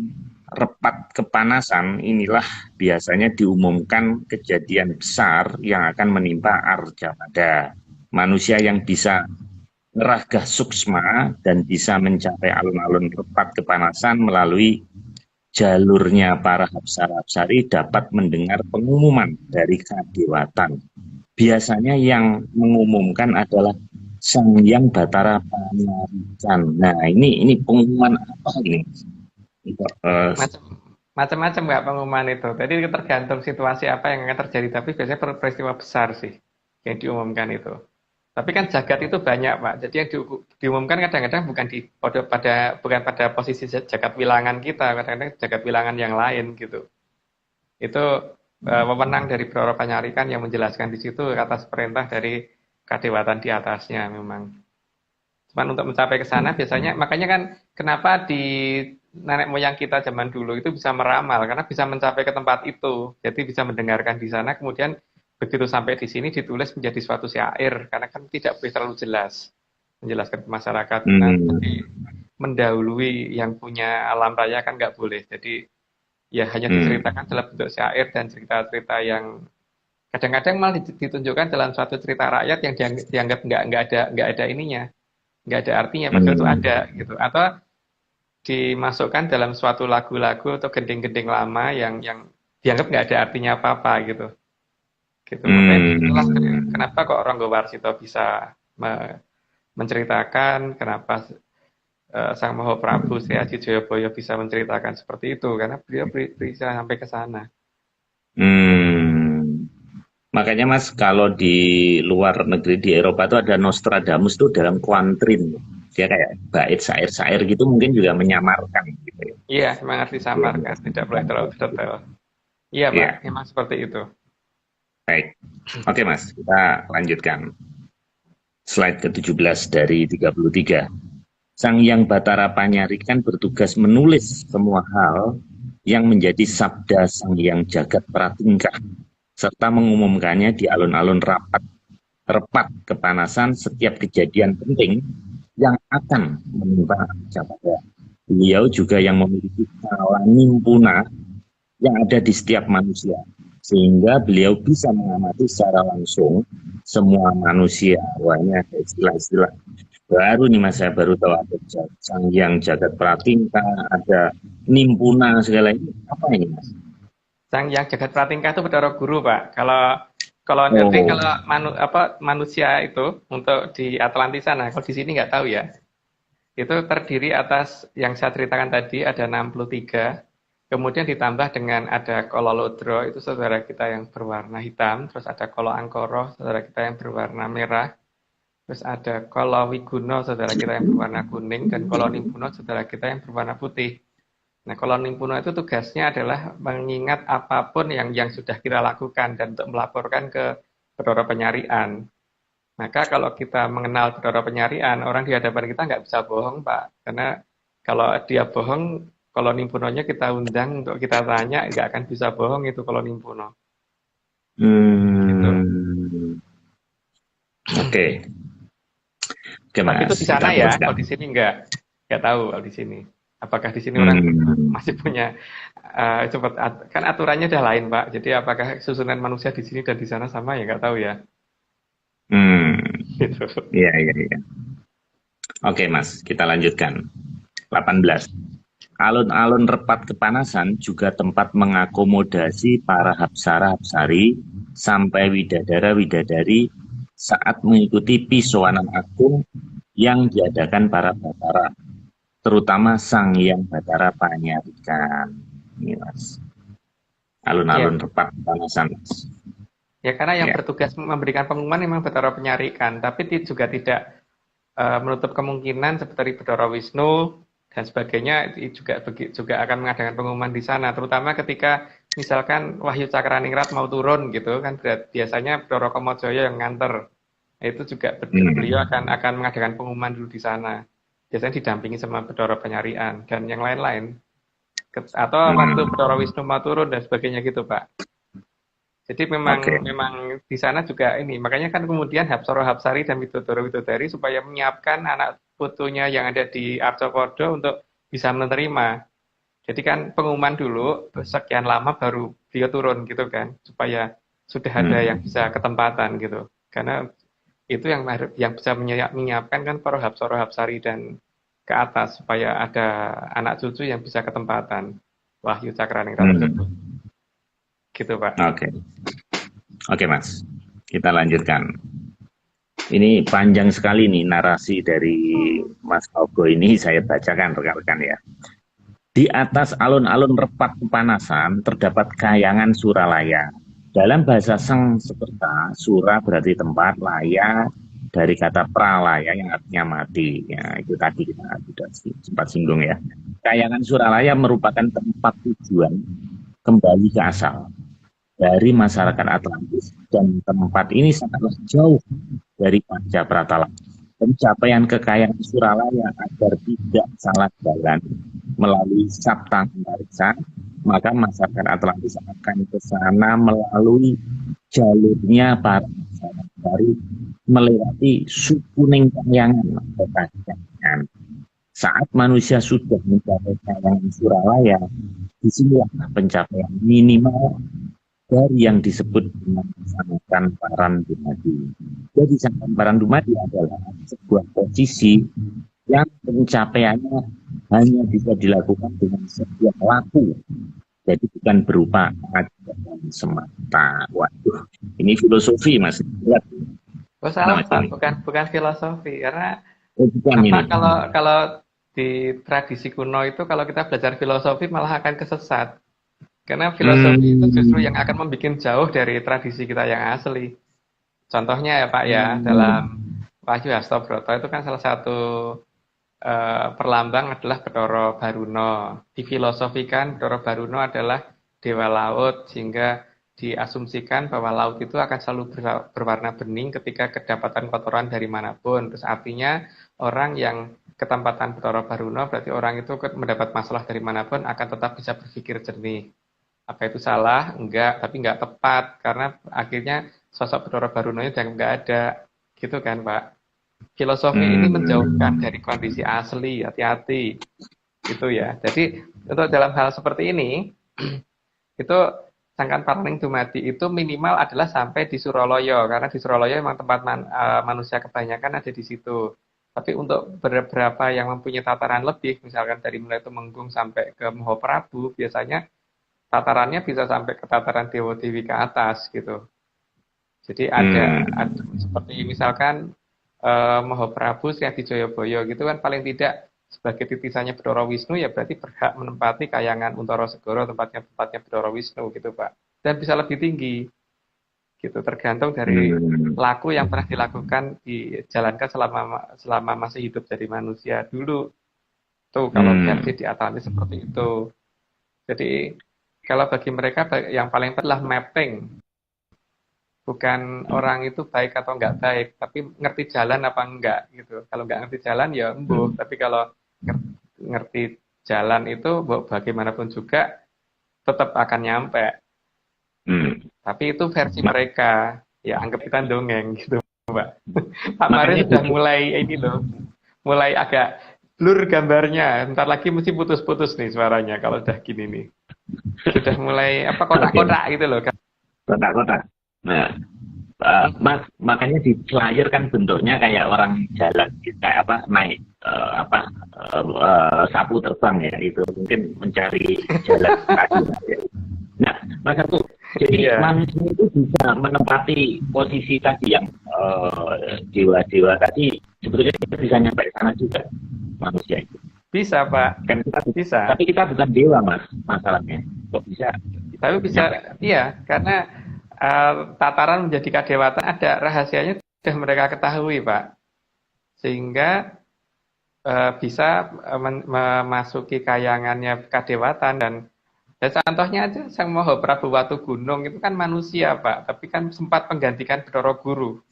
repat kepanasan inilah biasanya diumumkan kejadian besar yang akan menimpa Arjamada. Manusia yang bisa ngeragah suksma dan bisa mencapai alun-alun repat kepanasan melalui jalurnya para hapsara-hapsari dapat mendengar pengumuman dari kadewatan. Biasanya yang mengumumkan adalah Sang Hyang Batara Panarican. Nah, ini pengumuman apa ini? Macam macam-macam nggak pengumuman itu. Jadi tergantung situasi apa yang akan terjadi. Tapi biasanya peristiwa besar sih yang diumumkan itu. Tapi kan jagat itu banyak Pak. Jadi yang diumumkan kadang-kadang bukan pada posisi jagat wilangan kita, kadang-kadang jagat wilangan yang lain gitu. Itu wewenang dari Broro Panyarikan yang menjelaskan di situ atas perintah dari kadewatan di atasnya memang. Cuman untuk mencapai ke sana biasanya makanya kan kenapa di nenek moyang kita zaman dulu itu bisa meramal karena bisa mencapai ke tempat itu. Jadi bisa mendengarkan di sana kemudian begitu sampai di sini ditulis menjadi suatu syair karena kan tidak boleh terlalu jelas menjelaskan ke masyarakat. Nah, jadi hmm, mendahului yang punya alam raya kan nggak boleh. Jadi ya hanya hmm, diceritakan dalam bentuk syair dan cerita-cerita yang kadang-kadang malah ditunjukkan dalam suatu cerita rakyat yang dianggap nggak ada ininya, nggak ada artinya, padahal itu hmm, ada gitu. Atau dimasukkan dalam suatu lagu-lagu atau gending-gending lama yang dianggap nggak ada artinya apa-apa gitu. Gitu. Makanya itulah hmm, kenapa kok Ronggo Warsito bisa menceritakan kenapa Sang Mahaprabu Sri Aji Joyoboyo bisa menceritakan seperti itu karena beliau bisa sampai ke sana. hmm. Makanya Mas, kalau di luar negeri di Eropa itu ada Nostradamus tuh dalam kuantrin. Dia kayak bait syair-syair gitu mungkin juga menyamarkan gitu ya. Iya, memang harus Dia disamarkan, tidak boleh menyamarkan terlalu seperti itu. detail. Iya, Pak, Iya, memang seperti itu. baik. Oke Mas, kita lanjutkan. Slide ke-17 dari 33. Sang Yang Batara Panyarikan bertugas menulis semua hal yang menjadi sabda Sang Yang Jagat Pratingkah serta mengumumkannya di alun-alun repat kepanasan setiap kejadian penting yang akan menimpa Jakarta. Beliau juga yang memiliki kala nimpuna yang ada di setiap manusia, sehingga beliau bisa mengamati secara langsung semua manusia. Wah, ini ada istilah-istilah baru nih Mas, saya baru tahu ada Sang Yang Jagat Pratingka, ada Nimpuna segala ini. Apa ini Mas? Sang Yang Jagat Pratingkah itu Bathara Guru, Pak. Kalau jadi Oh, kalau manusia itu untuk di Atlantis sana, kalau di sini nggak tahu ya. Itu terdiri atas yang saya ceritakan tadi ada 63. Kemudian ditambah dengan ada Kololodro, itu saudara kita yang berwarna hitam. Terus ada Kolo Angkoro, saudara kita yang berwarna merah. Terus ada Kolo Wiguno, saudara kita yang berwarna kuning. Dan Kolo Nimpuno, saudara kita yang berwarna putih. Nah, Kolo Nimpuno itu tugasnya adalah mengingat apapun yang sudah kita lakukan dan untuk melaporkan ke Bedoro Penyarian. Maka kalau kita mengenal Bedoro Penyarian, orang di hadapan kita nggak bisa bohong, Pak. Karena kalau dia bohong, kalau Nimpunonya kita undang untuk kita tanya, nggak akan bisa bohong itu kalau Nimpuno. Gitu. Oke. Oke, Tapi itu Mas. di Kita sana ya, teruskan. kalau di sini nggak tahu kalau di sini. Apakah di sini orang masih punya kan aturannya udah lain, Pak. Jadi apakah susunan manusia di sini dan di sana sama ya nggak tahu ya. Gitu. Iya, iya, iya. Oke, Mas. Kita lanjutkan. 18. Alun-alun Repat Kepanasan juga tempat mengakomodasi para hapsara-hapsari sampai widadara-widadari saat mengikuti pisoanan agung yang diadakan para batara, terutama Sang Hyang Batara Panyarikan. Ini, Mas. Ya, Alun-alun Repat Kepanasan, Mas. ya karena yang Ya. bertugas memberikan pengumuman memang Betara Penyarikan, tapi juga tidak menutup kemungkinan seperti Bedoro Wisnu dan sebagainya juga akan mengadakan pengumuman di sana, terutama ketika misalkan Wahyu Cakraningrat mau turun gitu kan, biasanya Bedoro Komojoyo yang nganter. Nah, itu juga beliau akan mengadakan pengumuman dulu di sana. Biasanya didampingi sama Bedoro Penyarian dan yang lain-lain. Atau waktu Bedoro Wisnu mau turun dan sebagainya gitu, Pak. Jadi Oke. memang di sana juga ini, makanya kan kemudian Hapsoro Hapsari dan Widodoro Widodari supaya menyiapkan anak putunya yang ada di Arcokodo untuk bisa menerima. Jadi kan pengumuman dulu, terus sekian lama baru beliau turun gitu kan, supaya sudah ada yang bisa ketempatan gitu. Karena itu yang bisa menyiapkan kan para Hapsoro Hapsari dan ke atas supaya ada anak cucu yang bisa ketempatan. Wahyu Cakraningrat tersebut. Hmm. Gitu, Pak. Oke. Oke, Mas. Kita lanjutkan. Ini panjang sekali nih narasi dari Mas Ogo ini saya bacakan rekan-rekan ya. Di atas alun-alun Repat Kepanasan terdapat kayangan Suralaya. Dalam bahasa Sanskerta, Sura berarti tempat, laya dari kata pralaya yang artinya mati. Ya, itu tadi kita sudah sempat singgung ya. Kayangan Suralaya merupakan tempat tujuan kembali ke asal dari masyarakat Atlantis dan tempat ini sangatlah jauh dari Panca Pratala. Pencapaian kekayaan Suralaya agar tidak salah jalan melalui Sabta Antariksa, maka masyarakat Atlantis akan ke sana melalui jalurnya para masyarakat dari melewati suku Ningkayangan atau Kayangan. Saat manusia sudah mencapai kayangan Suralaya, disinilah pencapaian minimal dari yang disebut dengan Sangkan Parandumadi. Jadi Sangkan Parandumadi adalah sebuah posisi yang pencapaiannya hanya bisa dilakukan dengan sebuah laku. Jadi bukan berupa ajaran semata. Waduh, ini filosofi Mas. Lihat. Oh salah Pak, bukan filosofi karena Bukan apa ini. kalau di tradisi kuno itu kalau kita belajar filosofi malah akan kesesat. Karena filosofi itu justru yang akan membuat jauh dari tradisi kita yang asli. Contohnya ya Pak ya, dalam Wahyu Hastobroto itu kan salah satu perlambang adalah Bathara Baruna. Difilosofikan Bathara Baruna adalah dewa laut sehingga diasumsikan bahwa laut itu akan selalu berwarna bening ketika kedapatan kotoran dari manapun. Terus artinya orang yang ketempatan Bathara Baruna berarti orang itu mendapat masalah dari manapun akan tetap bisa berpikir jernih. Apa itu salah? Enggak, tapi enggak tepat karena akhirnya sosok Bathara Barunanya udah enggak ada. Gitu kan, Pak? Filosofi ini menjauhkan dari kondisi asli, hati-hati. Gitu ya. Jadi untuk dalam hal seperti ini itu Sangkan Paraning Dumadi itu minimal adalah sampai di Suralaya karena di Suralaya memang tempat manusia kebanyakan ada di situ. Tapi untuk beberapa yang mempunyai tataran lebih, misalkan dari mulai Tumenggung sampai ke Mahaprabu, biasanya tatarannya bisa sampai ke tataran dewa-dewi ke atas gitu. Jadi ada seperti misalkan Mahaprabu Sri Adi Jayabaya gitu kan paling tidak sebagai titisannya Bathara Wisnu ya berarti berhak menempati kayangan Untara Segara tempatnya Bathara Wisnu gitu Pak. Dan bisa lebih tinggi gitu tergantung dari laku yang pernah dilakukan dijalankan selama masih hidup dari manusia dulu. Tuh kalau versi di Atlantis seperti itu. Jadi kalau bagi mereka yang paling penting adalah mapping. Bukan orang itu baik atau enggak baik, tapi ngerti jalan apa enggak gitu. Kalau enggak ngerti jalan ya embuh, tapi kalau ngerti jalan itu bagaimanapun juga tetap akan nyampe. Tapi itu versi mereka, ya anggap kita dongeng gitu, Mbak. Pak Maris sudah mulai ini loh, mulai agak blur gambarnya. Ntar lagi mesti putus-putus nih suaranya kalau udah gini nih. Sudah mulai apa kotak-kotak gitu loh. Kotak-kotak. Nah, Mas, makanya di layar kan bentuknya kayak orang jalan, kayak apa naik sapu terbang ya, itu mungkin mencari jalan kaki. Nah, Mas Artu, jadi manusia itu bisa menempati posisi tadi yang jiwa-jiwa tadi, sebetulnya kita bisa nyampe sana juga manusia itu. Bisa Pak. Kan kita bisa. Tapi kita bukan dewa Mas, masalahnya. Kok bisa? Tapi bisa, iya, karena tataran menjadi kadewatan ada rahasianya sudah mereka ketahui Pak, sehingga bisa memasuki kayangannya kadewatan dan contohnya aja Sang Maha Prabu Watu Gunung itu kan manusia Pak, tapi kan sempat menggantikan Bathara Guru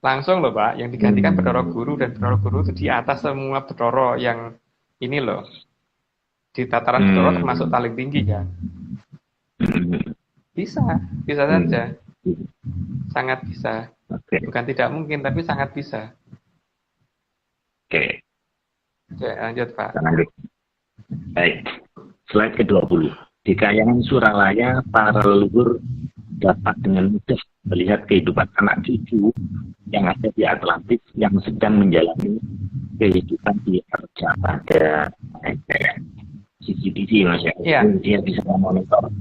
langsung loh Pak, yang digantikan Bathara Guru, dan Bathara Guru itu di atas semua Bathara yang ini loh, di tataran Bathara termasuk paling tinggi kan. Bisa saja. Sangat bisa. Bukan tidak mungkin, tapi sangat bisa. Oke, lanjut Pak. Lanjut. Baik, slide ke-20. Di kayangan Suralaya, para leluhur dapat dengan mudah melihat kehidupan anak cucu yang ada di Atlantis yang sedang menjalani kehidupan di Arcapada. CCTV Mas ya. Dia bisa memonitor.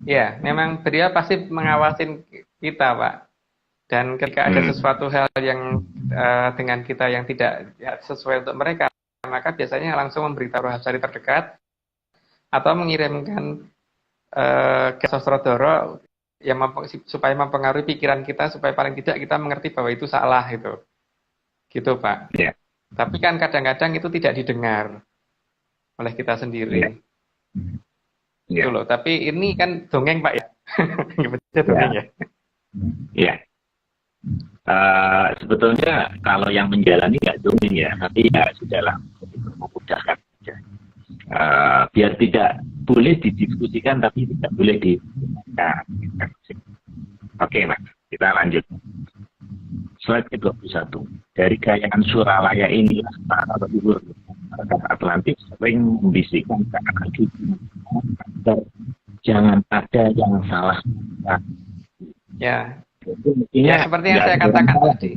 Ya, memang beliau pasti mengawasin kita, Pak. Dan ketika ada sesuatu hal yang dengan kita yang tidak sesuai untuk mereka, maka biasanya langsung memberitahu Rohasari terdekat atau mengirimkan ke Sosrodoro yang supaya mempengaruhi pikiran kita, supaya paling tidak kita mengerti bahwa itu salah itu. Gitu, Pak. Yeah. Tapi kan kadang-kadang itu tidak didengar oleh kita sendiri. Gitu loh. Tapi ini kan dongeng Pak ya. Dongeng ya. Iya. Sebetulnya kalau yang menjalani nggak dongeng ya, tapi ya sudahlah memudahkan saja. Biar tidak boleh didiskusikan tapi tidak boleh Oke Mas, kita lanjut. Slide ke-21. Dari kayangan Suralaya inilah para leluhur Atlantis sering membisikkan ke anak cucu agar jangan ada yang salah. Ya, seperti yang saya katakan tadi.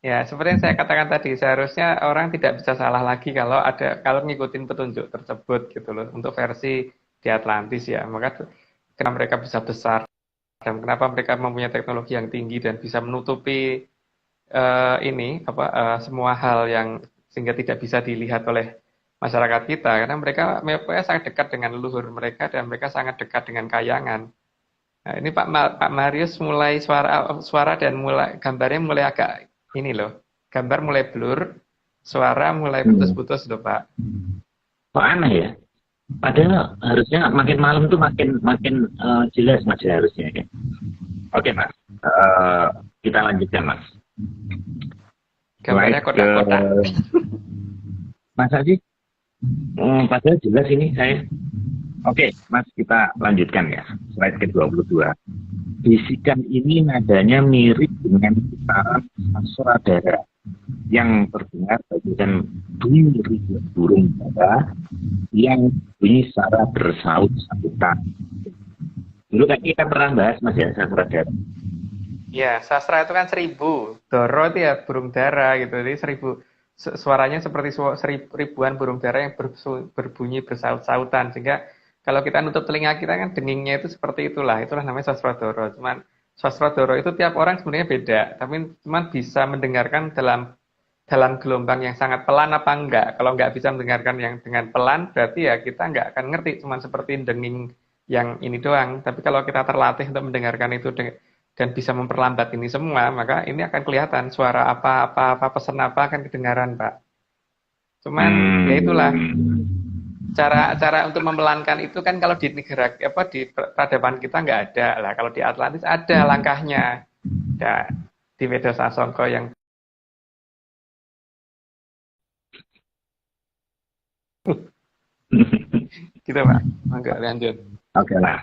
Ya, seperti yang saya katakan tadi, seharusnya orang tidak bisa salah lagi kalau ngikutin petunjuk tersebut gitu loh. Untuk versi di Atlantis ya, maka kenapa mereka bisa besar dan kenapa mereka mempunyai teknologi yang tinggi dan bisa menutupi semua hal yang sehingga tidak bisa dilihat oleh masyarakat kita, karena mereka sangat dekat dengan leluhur mereka dan mereka sangat dekat dengan kayangan. Nah, ini Pak Marius mulai suara dan mulai gambarnya mulai agak ini loh, gambar mulai blur, suara mulai putus-putus loh Pak. Kok aneh ya? Padahal harusnya makin malam tuh makin jelas Mas harusnya ya. Oke Mas, kita lanjutkan Mas. Gambarnya kotak-kotak. Masa sih? Padahal jelas ini saya. Oke, Mas, kita lanjutkan ya. Slide ke-22. Bisikan ini nadanya mirip dengan getaran sasradara yang terdengar bagaikan bunyi ribuan burung dara yang bunyi secara bersaut-sautan. Dulu kan kita pernah bahas Mas ya, sasradara. Ya, sastra itu kan 1000. Doro itu ya burung dara gitu. Jadi 1000. Suaranya seperti ribuan burung dara yang berbunyi bersaut-sautan. Sehingga kalau kita nutup telinga kita kan dengingnya itu seperti itulah. Itulah namanya sasradara. Cuman sasradara itu tiap orang sebenarnya beda. Tapi cuman bisa mendengarkan dalam dalam gelombang yang sangat pelan apa enggak. Kalau nggak bisa mendengarkan yang dengan pelan, berarti ya kita nggak akan ngerti, cuma seperti denging yang ini doang. Tapi kalau kita terlatih untuk mendengarkan itu dan bisa memperlambat ini semua, maka ini akan kelihatan suara apa pesan apa akan kedengaran, Pak. Cuman ya itulah cara untuk memelankan itu kan kalau di negara di peradaban kita nggak ada lah. Kalau di Atlantis ada langkahnya. Ya, di Weda Sasongko yang gitu Pak. Enggak lanjut. Oke lah,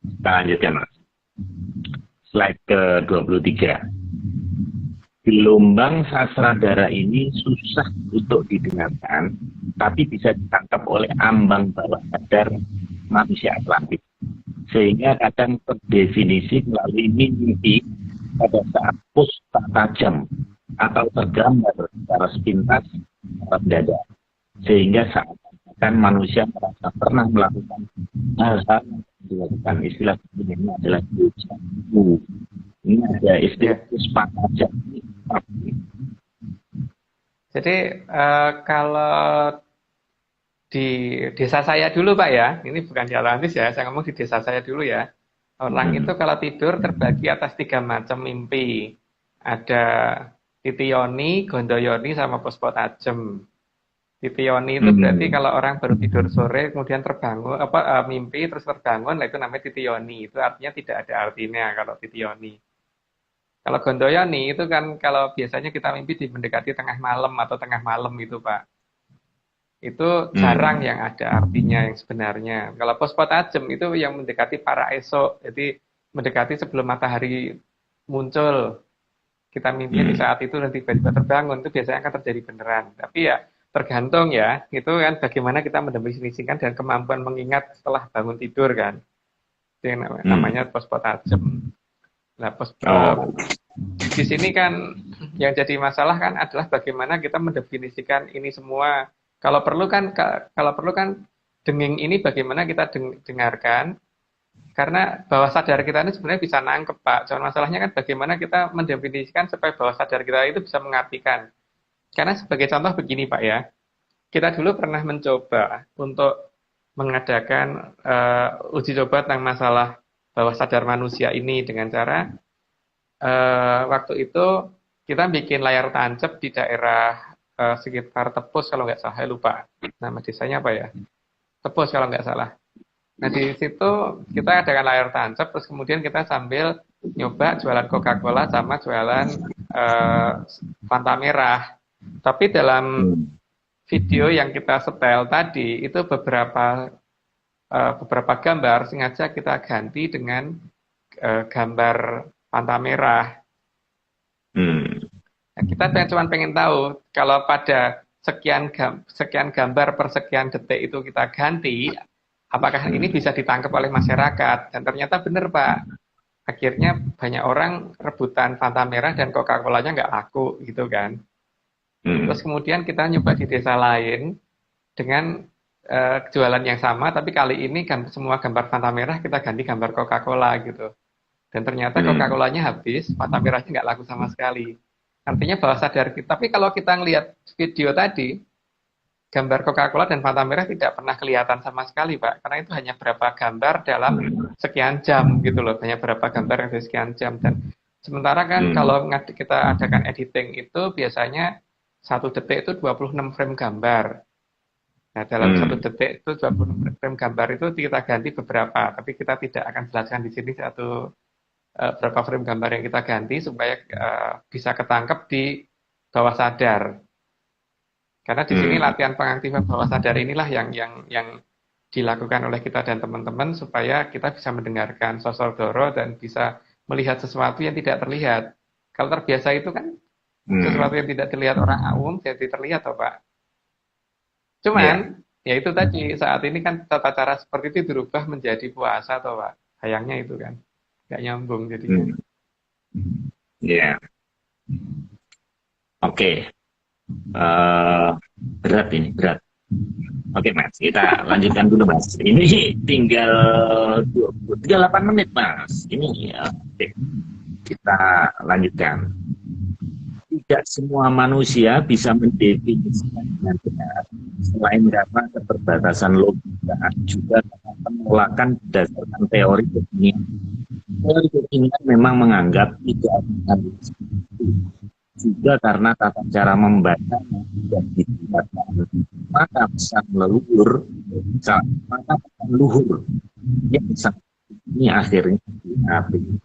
kita lanjutkan Mas. Slide ke-23. Gelombang sasradara ini susah untuk didengarkan, tapi bisa ditangkap oleh ambang bawah sadar manusia Atlantis. Sehingga kadang terdefinisi melalui mimpi pada saat pus tak tajam atau tergambar secara sepintas dalam dada. Sehingga saat kan manusia merasa pernah melakukan hal-hal yang dilakukan. Istilah ini adalah dejavu. Ini ada istilah puspa tajam. Jadi kalau di desa saya dulu Pak ya, ini bukan di Atlantis ya, saya ngomong di desa saya dulu ya. Orang itu kalau tidur terbagi atas 3 macam mimpi. Ada titioni, gondoyoni, sama puspa tajem. Titioni itu berarti kalau orang baru tidur sore kemudian terbangun mimpi terus terbangun, nah itu namanya titioni. Itu artinya tidak ada artinya kalau titioni. Kalau gondoyoni itu kan kalau biasanya kita mimpi mendekati tengah malam atau tengah malam itu Pak. Itu jarang yang ada artinya yang sebenarnya. Kalau puspa tajem itu yang mendekati para esok. Jadi mendekati sebelum matahari muncul. Kita mimpi di saat itu dan tiba-tiba terbangun, itu biasanya akan terjadi beneran. Tapi ya tergantung ya, itu kan bagaimana kita mendefinisikan dan kemampuan mengingat setelah bangun tidur kan. Itu yang namanya puspa tajem. Nah, di sini kan yang jadi masalah kan adalah bagaimana kita mendefinisikan ini semua. Kalau perlu kan denging ini bagaimana kita dengarkan, karena bawah sadar kita ini sebenarnya bisa nangkep Pak. Cuma masalahnya kan bagaimana kita mendefinisikan supaya bawah sadar kita itu bisa mengartikan. Karena sebagai contoh begini Pak ya, kita dulu pernah mencoba untuk mengadakan uji coba tentang masalah bawah sadar manusia ini dengan cara waktu itu kita bikin layar tancap di daerah sekitar Tepus kalau nggak salah, lupa nama desanya apa ya, Tepus kalau nggak salah. Nah di situ kita adakan layar tancap, terus kemudian kita sambil nyoba jualan Coca-Cola sama jualan Fanta merah. Tapi dalam video yang kita setel tadi itu beberapa gambar sengaja kita ganti dengan gambar Fanta merah. Nah, kita cuma pengen tahu kalau pada sekian gambar per sekian detik itu kita ganti, apakah ini bisa ditangkap oleh masyarakat? Dan ternyata benar Pak. Akhirnya banyak orang rebutan Fanta merah dan Coca-Colanya nggak laku gitu kan. Terus kemudian kita nyoba di desa lain dengan jualan yang sama, tapi kali ini semua gambar Fanta merah kita ganti gambar Coca-Cola gitu. Dan ternyata Coca-Colanya habis, Fanta merahnya nggak laku sama sekali. Artinya bawah sadar kita. Tapi kalau kita ngelihat video tadi, gambar Coca-Cola dan Fanta merah tidak pernah kelihatan sama sekali Pak. Karena itu hanya berapa gambar dalam sekian jam gitu loh. Hanya berapa gambar dalam sekian jam. Dan sementara kan kalau kita adakan editing itu biasanya 1 detik itu 26 frame gambar. Nah, dalam 1 detik itu 26 frame gambar itu kita ganti beberapa, tapi kita tidak akan jelaskan di sini berapa frame gambar yang kita ganti supaya bisa ketangkep di bawah sadar. Karena di sini latihan pengaktifan bawah sadar inilah yang dilakukan oleh kita dan teman-teman supaya kita bisa mendengarkan sosodoro dan bisa melihat sesuatu yang tidak terlihat. Kalau terbiasa itu kan sesuatu yang tidak terlihat orang umum jadi terlihat toh Pak. Cuman ya itu tadi saat ini kan tata cara seperti itu dirubah menjadi puasa toh Pak. Sayangnya itu kan nggak nyambung jadinya. Ya. Oke. Berat ini, berat. Oke Mas, kita lanjutkan dulu Mas. Ini tinggal 38 menit Mas. Ini oke. Kita lanjutkan. tidak semua manusia bisa mendefinisikan dengan benar. Selain karena keterbatasan logika, juga karena penolakan berdasarkan teori kekinian. Teori kekinian memang menganggap tidak ada hal seperti itu. Juga karena tata cara membaca yang tidak ditingkatkan. Maka pesan leluhur, maka pesan luhur yang sangat ini akhirnya diambil.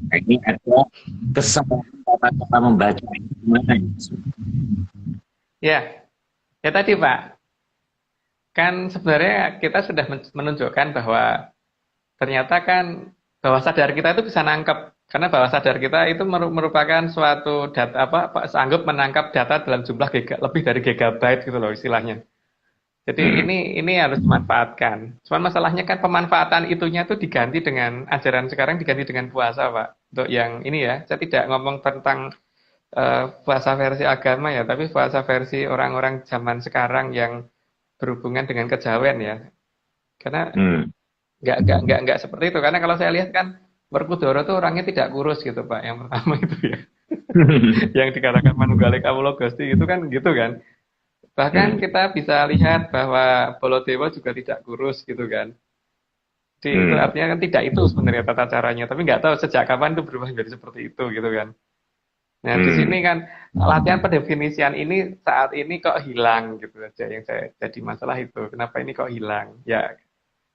Nah, ini ada kesalahan kata-kata membaca ini gimana ya? Ya, ya tadi Pak, kan sebenarnya kita sudah menunjukkan bahwa ternyata kan bawah sadar kita itu bisa nangkep, karena bawah sadar kita itu merupakan suatu data sanggup menangkap data dalam jumlah lebih dari gigabyte gitu loh istilahnya. Jadi ini harus dimanfaatkan. Cuman masalahnya kan pemanfaatan itunya tuh diganti dengan ajaran sekarang, diganti dengan puasa Pak. Untuk yang ini ya, saya tidak ngomong tentang puasa versi agama ya, tapi puasa versi orang-orang zaman sekarang yang berhubungan dengan kejawen ya. Karena nggak seperti itu. Karena kalau saya lihat kan Werkudara tuh orangnya tidak kurus gitu Pak. Yang pertama itu ya. Yang dikatakan Manunggaling Kawula Gusti itu kan gitu kan. Bahkan kita bisa lihat bahwa Baladewa juga tidak kurus gitu kan. Jadi itu artinya kan tidak itu sebenarnya tata caranya. Tapi nggak tahu sejak kapan itu berubah menjadi seperti itu gitu kan. Nah di sini kan latihan pendefinisian ini saat ini kok hilang gitu aja yang saya jadi masalah itu. Kenapa ini kok hilang? Ya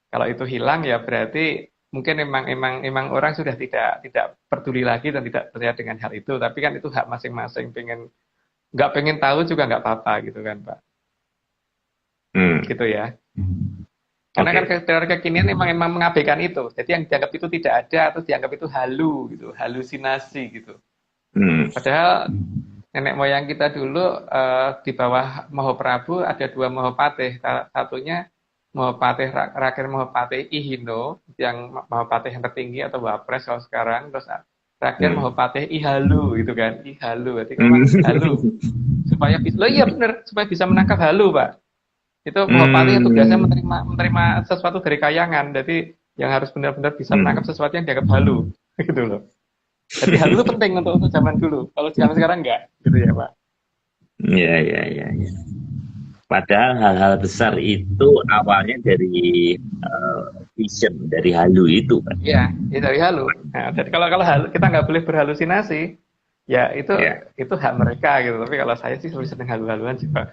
kalau itu hilang ya berarti mungkin emang orang sudah tidak peduli lagi dan tidak percaya dengan hal itu. Tapi kan itu hak masing-masing. Nggak pengen tahu juga nggak apa-apa gitu kan Pak. Gitu ya. Karena kan teori kekinian emang mengabaikan itu. Jadi yang dianggap itu tidak ada atau dianggap itu halu gitu, halusinasi gitu. Padahal nenek moyang kita dulu di bawah Mahaprabu ada dua Mahapatih. Satunya Mahapatih Rakyat Mahapatih Ihino yang Mahapatih yang tertinggi atau Wapres kalau sekarang, terus Rakyat Mahapatih Ihalu gitu kan, Ihalu, berarti kan halu supaya bisa, iya benar, supaya bisa menangkap halu Pak. Itu Mahapatih yang tugasnya menerima sesuatu dari kayangan, jadi yang harus benar-benar bisa menangkap sesuatu yang dianggap halu, gitu loh. Jadi halu itu penting untuk zaman dulu, kalau zaman sekarang enggak, gitu ya Pak. Ya. Padahal hal-hal besar itu awalnya dari vision, dari halu itu kan. Iya, dari halu. Nah, jadi kalau halu, kita nggak boleh berhalusinasi, ya itu hak mereka gitu. Tapi kalau saya sih lebih seneng halu-haluan sih Pak.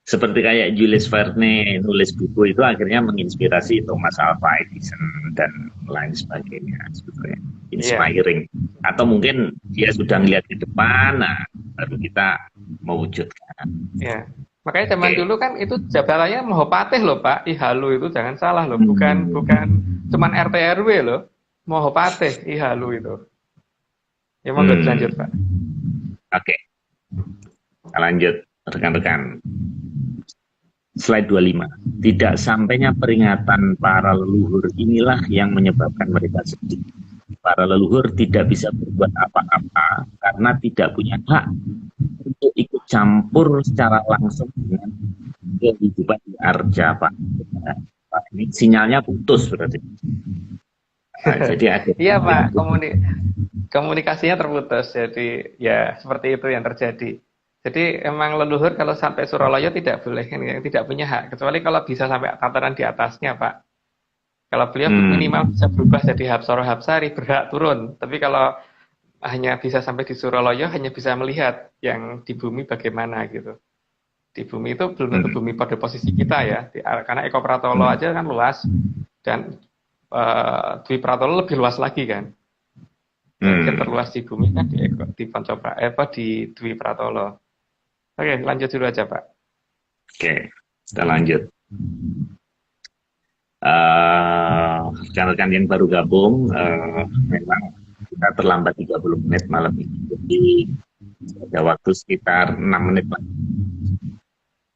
Seperti kayak Jules Verne nulis buku itu akhirnya menginspirasi Thomas Alva Edison dan lain sebagainya sebetulnya. Inspiring. Atau mungkin dia sudah melihat ke depan, nah baru kita mewujudkan. Ya. Makanya zaman dulu kan itu jabatannya Mahapatih loh Pak, Ihalu itu jangan salah loh, bukan cuman RT RW loh, Mahapatih Ihalu itu. Ya mau lanjut Pak. Oke. Kita lanjut rekan-rekan. Slide 25. Tidak sampainya peringatan para leluhur inilah yang menyebabkan mereka sedih. Para leluhur tidak bisa berbuat apa-apa karena tidak punya hak untuk ikut campur secara langsung dengan kehidupan di Arja, Pak. Ini sinyalnya putus berarti. Nah, jadi ada. Iya Pak, komunikasinya terputus. Jadi ya seperti itu yang terjadi. Jadi emang leluhur kalau sampai Suralaya tidak boleh, tidak punya hak. Kecuali kalau bisa sampai tataran di atasnya Pak. Kalau beliau minimal bisa berubah jadi Hapsara Hapsari, berhak turun. Tapi kalau hanya bisa sampai di Suralaya, hanya bisa melihat yang di bumi bagaimana gitu. Di bumi itu belum tentu bumi pada posisi kita ya. Karena Eko Pratolo aja kan luas. Dan Dwi Pratolo lebih luas lagi kan. Yang terluas di bumi kan di Dwi Pratolo. Oke, lanjut dulu aja Pak. Oke, kita lanjut. Rekan-rekan yang baru gabung, memang kita terlambat 30 menit malam ini, jadi ada waktu sekitar 6 menit lagi.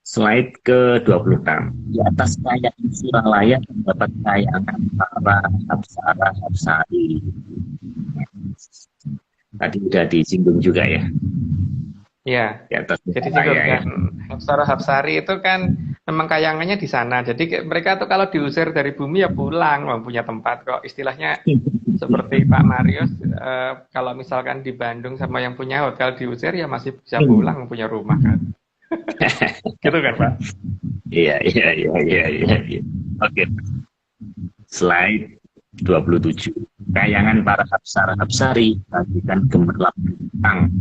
Slide ke-26. Di atas kayangan Suralaya terdapat kayangan para Hapsara Hapsari. Tadi sudah disinggung juga ya. Ya, di atas jadi saya cukup ya. kan. Hapsara Hapsari itu kan memang kayangannya di sana. Jadi mereka tuh kalau diusir dari bumi ya pulang, mempunyai tempat kok. Istilahnya seperti Pak Marius, kalau misalkan di Bandung sama yang punya hotel diusir ya masih bisa pulang, punya rumah kan. Gitu kan Pak? Iya, iya, iya, iya, iya, iya. Oke, slide 27. Kayangan para Hapsara Hapsari bagikan gemerlap bintang.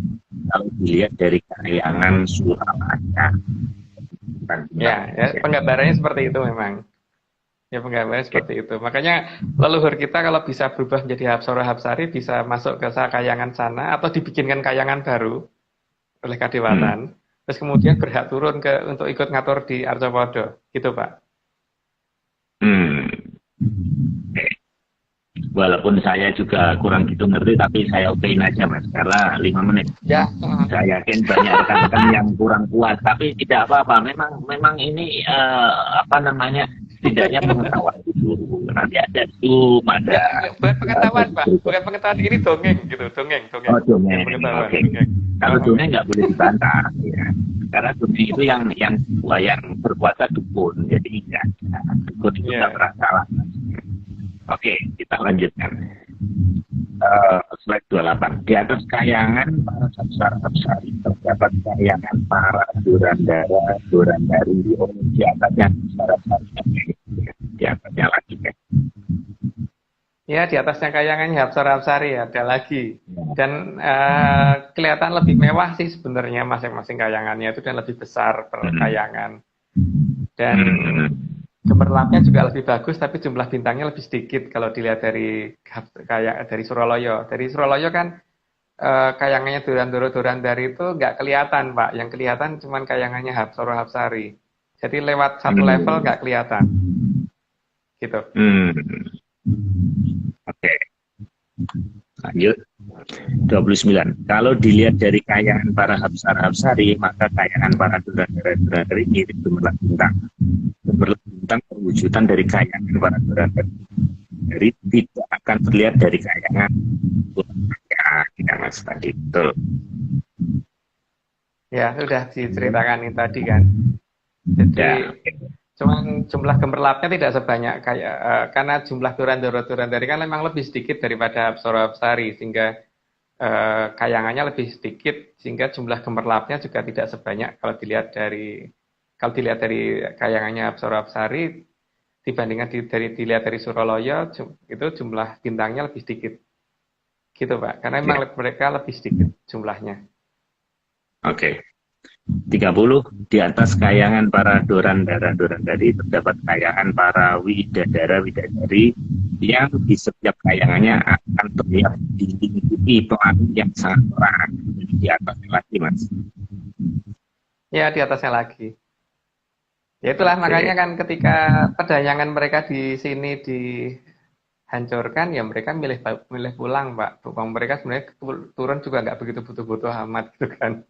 Kalau dilihat dari kayangan Suralaya, bintang-bintang Ya, ya penggambarannya seperti itu memang. Ya penggambarannya seperti itu. Makanya leluhur kita kalau bisa berubah menjadi Hapsara Hapsari bisa masuk ke kayangan sana atau dibikinkan kayangan baru oleh Hmm. Kadewatan. Terus kemudian berhak turun untuk ikut ngatur di Arjopodo. Gitu Pak. Hmm. Walaupun saya juga kurang gitu ngerti, tapi saya okein aja mas, karena 5 menit. Ya, Saya yakin banyak rekan-rekan yang kurang kuat, tapi tidak apa-apa. Memang ini apa namanya, setidaknya pengetahuan dulu. Nanti ada Zoom, ya, ada bukan pengetahuan Pak. berikut. Bukan pengetahuan ini dongeng gitu, dongeng, Oh dongeng. Bukan dongeng, pengetahuan, oke. dongeng. Kalau dongeng nggak boleh dibantah, ya. Karena dongeng itu yang berkuasa dukun, jadi ya, dukun itu nggak Ya. pernah salah. Oke, kita lanjutkan. Slide 28. Di atas kayangan para Hapsara-Hapsari terdapat kayangan para Durandara, Durandari. Oh, di atasnya Hapsara-Hapsari. Di atasnya lagi kan. Ya, di atasnya kayangannya Hapsara Hapsari ada lagi. Ya. Dan kelihatan lebih mewah sih sebenarnya masing-masing kayangannya itu dan lebih besar per kayangan. Dan gemerlapnya juga lebih bagus, tapi jumlah bintangnya lebih sedikit kalau dilihat dari Suralaya. Dari Suralaya kan kayangannya Durandara itu nggak kelihatan, Pak. Yang kelihatan cuma kayangannya Hapsara Hapsari. Jadi lewat satu level nggak kelihatan. Gitu. Oke. Lanjut. 29. Kalau dilihat dari kayangan para Hapsara-Hapsari, maka kayangan para Durandara-Durandari mirip gemerlap bintang. Gemerlap bintang perwujudan dari kayangan para Durandara-Durandari tidak akan terlihat dari kayangan ya, tidak mas tadi itu. Ya, sudah diceritakan ini tadi kan. Jadi Ya. cuman jumlah gemerlapnya tidak sebanyak kayak karena jumlah Durandara-Durandari kan memang lebih sedikit daripada Hapsara Hapsari sehingga kayangannya lebih sedikit sehingga jumlah gemerlapnya juga tidak sebanyak kalau dilihat dari kayangannya Hapsara Hapsari dibandingkan dilihat dari Suralaya itu jumlah bintangnya lebih sedikit gitu Pak karena memang mereka lebih sedikit jumlahnya. Oke. 30. Di atas kayangan para Durandara-Durandari terdapat kayangan para Widadara-Widadari yang di setiap kayangannya akan terlihat dilingkupi pelangi yang sangat terang. Di atasnya lagi mas. Ya di atasnya lagi. Ya itulah makanya kan ketika pedayangan mereka di sini dihancurkan ya mereka milih pulang Pak. Mereka sebenarnya turun juga nggak begitu butuh-butuh amat gitu kan.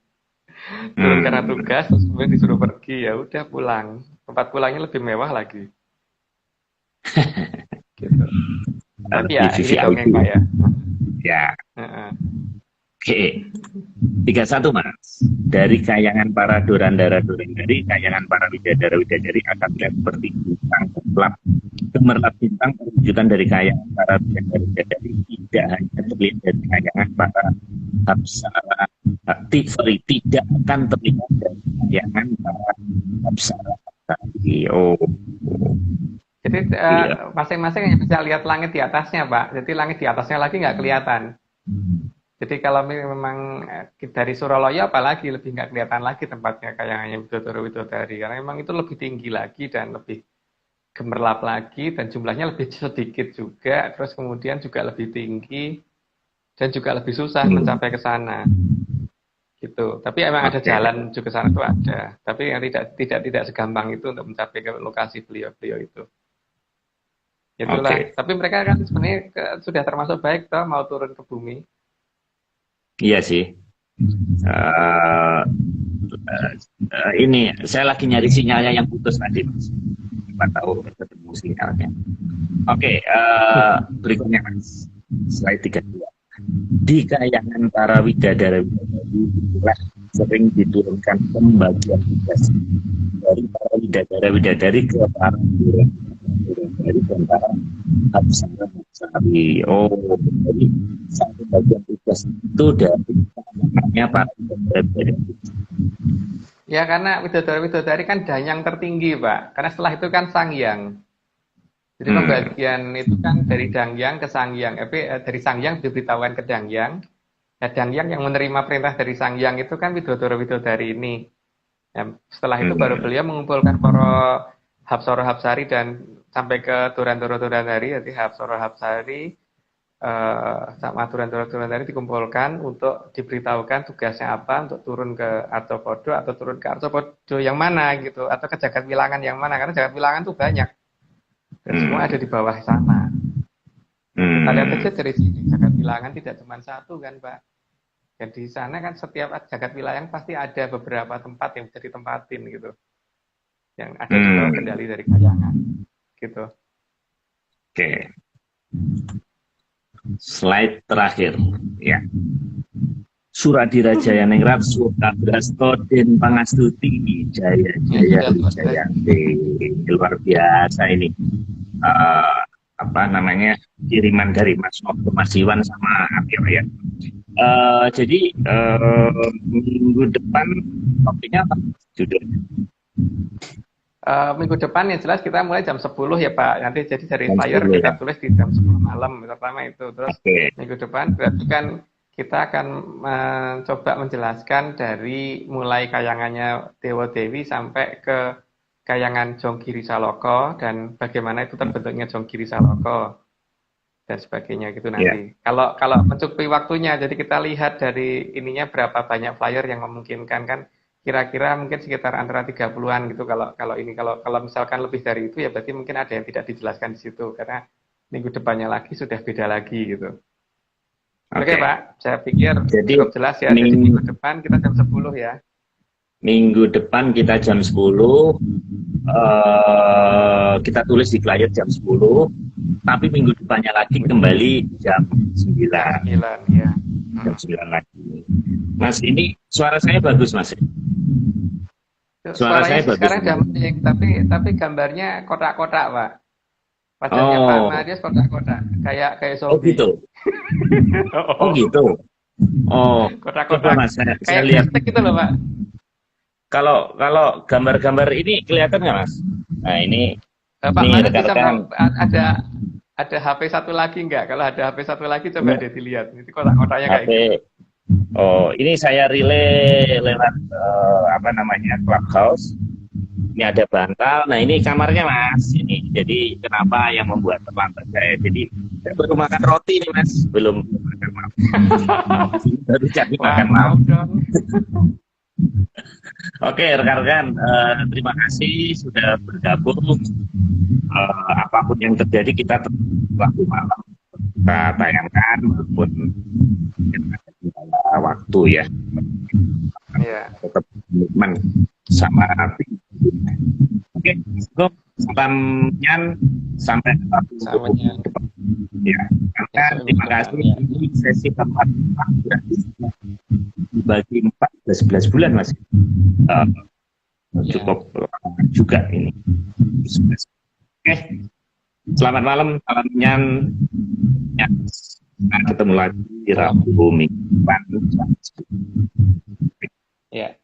Turun karena tugas terus kemudian disuruh pergi ya udah pulang. Tempat pulangnya lebih mewah lagi. Gitu. Tapi ya ini dongeng Pak ya. Ya. Oke. 31 mas. Dari kayangan para Durandara-Durandari, kayangan para Widadara-Widadari akan terlihat seperti bintang gemerlap bintang perwujudan dari kayangan para Widadara-Widadari tidak hanya terlihat dari kayangan para Hapsara, tidak akan terlihat dari kayangan para Hapsara. Oh. Jadi masing-masing hanya bisa lihat langit di atasnya Pak. Jadi langit di atasnya lagi nggak kelihatan. Jadi kalau memang dari Suralaya apalagi lebih nggak kelihatan lagi tempatnya kayangannya Widodara-Widodari karena memang itu lebih tinggi lagi dan lebih gemerlap lagi dan jumlahnya lebih sedikit juga terus kemudian juga lebih tinggi dan juga lebih susah mencapai ke sana gitu. Tapi emang ada jalan juga ke sana itu ada. Tapi yang tidak segampang itu untuk mencapai ke lokasi beliau itu. Itulah. Tapi mereka kan sebenarnya sudah termasuk baik toh mau turun ke bumi. Iya sih. Ini saya lagi nyari sinyalnya yang putus tadi mas. Kita tahu ketemu sinyalnya. Oke, berikutnya mas. Slide 32. Di kayangan para Widadara-Widadari sering diturunkan pembagian tugas dari para widadari ke para dari para Hapsari. Oh, jadi satu bagian tugas itu dari namanya para widadari. Ya, karena widodari kan danyang tertinggi, Pak. Karena setelah itu kan Sangyang. Jadi pembagian itu kan dari Dangyang ke Sangyang. Dari Sangyang diberitahukan ke Dangyang. Ya, Dangyang yang menerima perintah dari Sangyang itu kan widodari ini. Ya, setelah itu baru beliau mengumpulkan para Hapsara Hapsari dan sampai ke Durandara-Durandari, jadi Hapsara Hapsari sama Durandara-Durandari dikumpulkan untuk diberitahukan tugasnya apa, untuk turun ke Artopodo atau turun ke Artopodo yang mana gitu, atau ke Jagat Wilangan yang mana, karena Jagat Wilangan tuh banyak dan semua ada di bawah sana. Kita lihat aja dari sini, Jagat Wilangan tidak cuma satu kan, Pak. Dan di sana kan setiap Jagat Wilangan pasti ada beberapa tempat yang bisa ditempatin gitu, yang ada di bawah kendali dari Kayangan gitu. Oke. Slide terakhir ya. Suradiraja Yaningrat Sukabrasto Den Pangastuti Jaya luar biasa ini. Apa namanya, kiriman dari Mas Noko, Mas Iwan sama Amir ya. Jadi minggu depan topiknya apa judulnya? Minggu depan yang jelas kita mulai jam 10 ya Pak. Nanti jadi dari flyer kita tulis di jam 10 malam pertama itu. Terus minggu depan berarti kan kita akan mencoba menjelaskan dari mulai kayangannya Dewa Dewi sampai ke kayangan Jonggiri Saloko dan bagaimana itu terbentuknya Jonggiri Saloko dan sebagainya gitu nanti. Kalau mencukupi waktunya, jadi kita lihat dari ininya berapa banyak flyer yang memungkinkan kan. Kira-kira mungkin sekitar antara 30-an gitu kalau misalkan lebih dari itu ya berarti mungkin ada yang tidak dijelaskan di situ karena minggu depannya lagi sudah beda lagi gitu. Oke Pak, saya pikir cukup jelas ya. Jadi minggu depan kita jam 10 ya. Minggu depan kita jam 10, kita tulis di flyer jam 10, tapi minggu depannya lagi kembali jam 9 ya. Jam 9 lagi. Mas, ini suara saya bagus Mas? Suara saya bagus. Sekarang jam tapi gambarnya kotak-kotak Pak. Wajahnya Pak Marius kotak-kotak, kayak zombie. Oh gitu. Oh gitu. Oh, kotak-kotak. Mas, saya lihat gitu loh Pak. Kalau gambar-gambar ini kelihatan nggak Mas? Nah ini Pak Marius bisa ada HP satu lagi nggak? Kalau ada HP satu lagi coba deh dilihat. Itu kotak-kotaknya kayak gitu. Oh, ini saya relay lewat apa namanya Clubhouse. Ini ada bantal. Nah ini kamarnya Mas. Ini jadi kenapa yang membuat terlambat saya? Jadi saya baru makan roti nih Mas. Belum makan malam. Baru jadi makan malam. Oke rekan-rekan, terima kasih sudah bergabung. Apapun yang terjadi kita waktu malam kita tayangkan walaupun waktu ya. Tetap komitmen sama arti. Oke, cukup salamnya sampai ketemu ya. Terima kasih. Ini sesi keempat dibagi 14 bulan Mas. Cukup juga ini. Oke. Selamat malam, salamnya. Ketemu lagi di Rabu Minggu. Ya.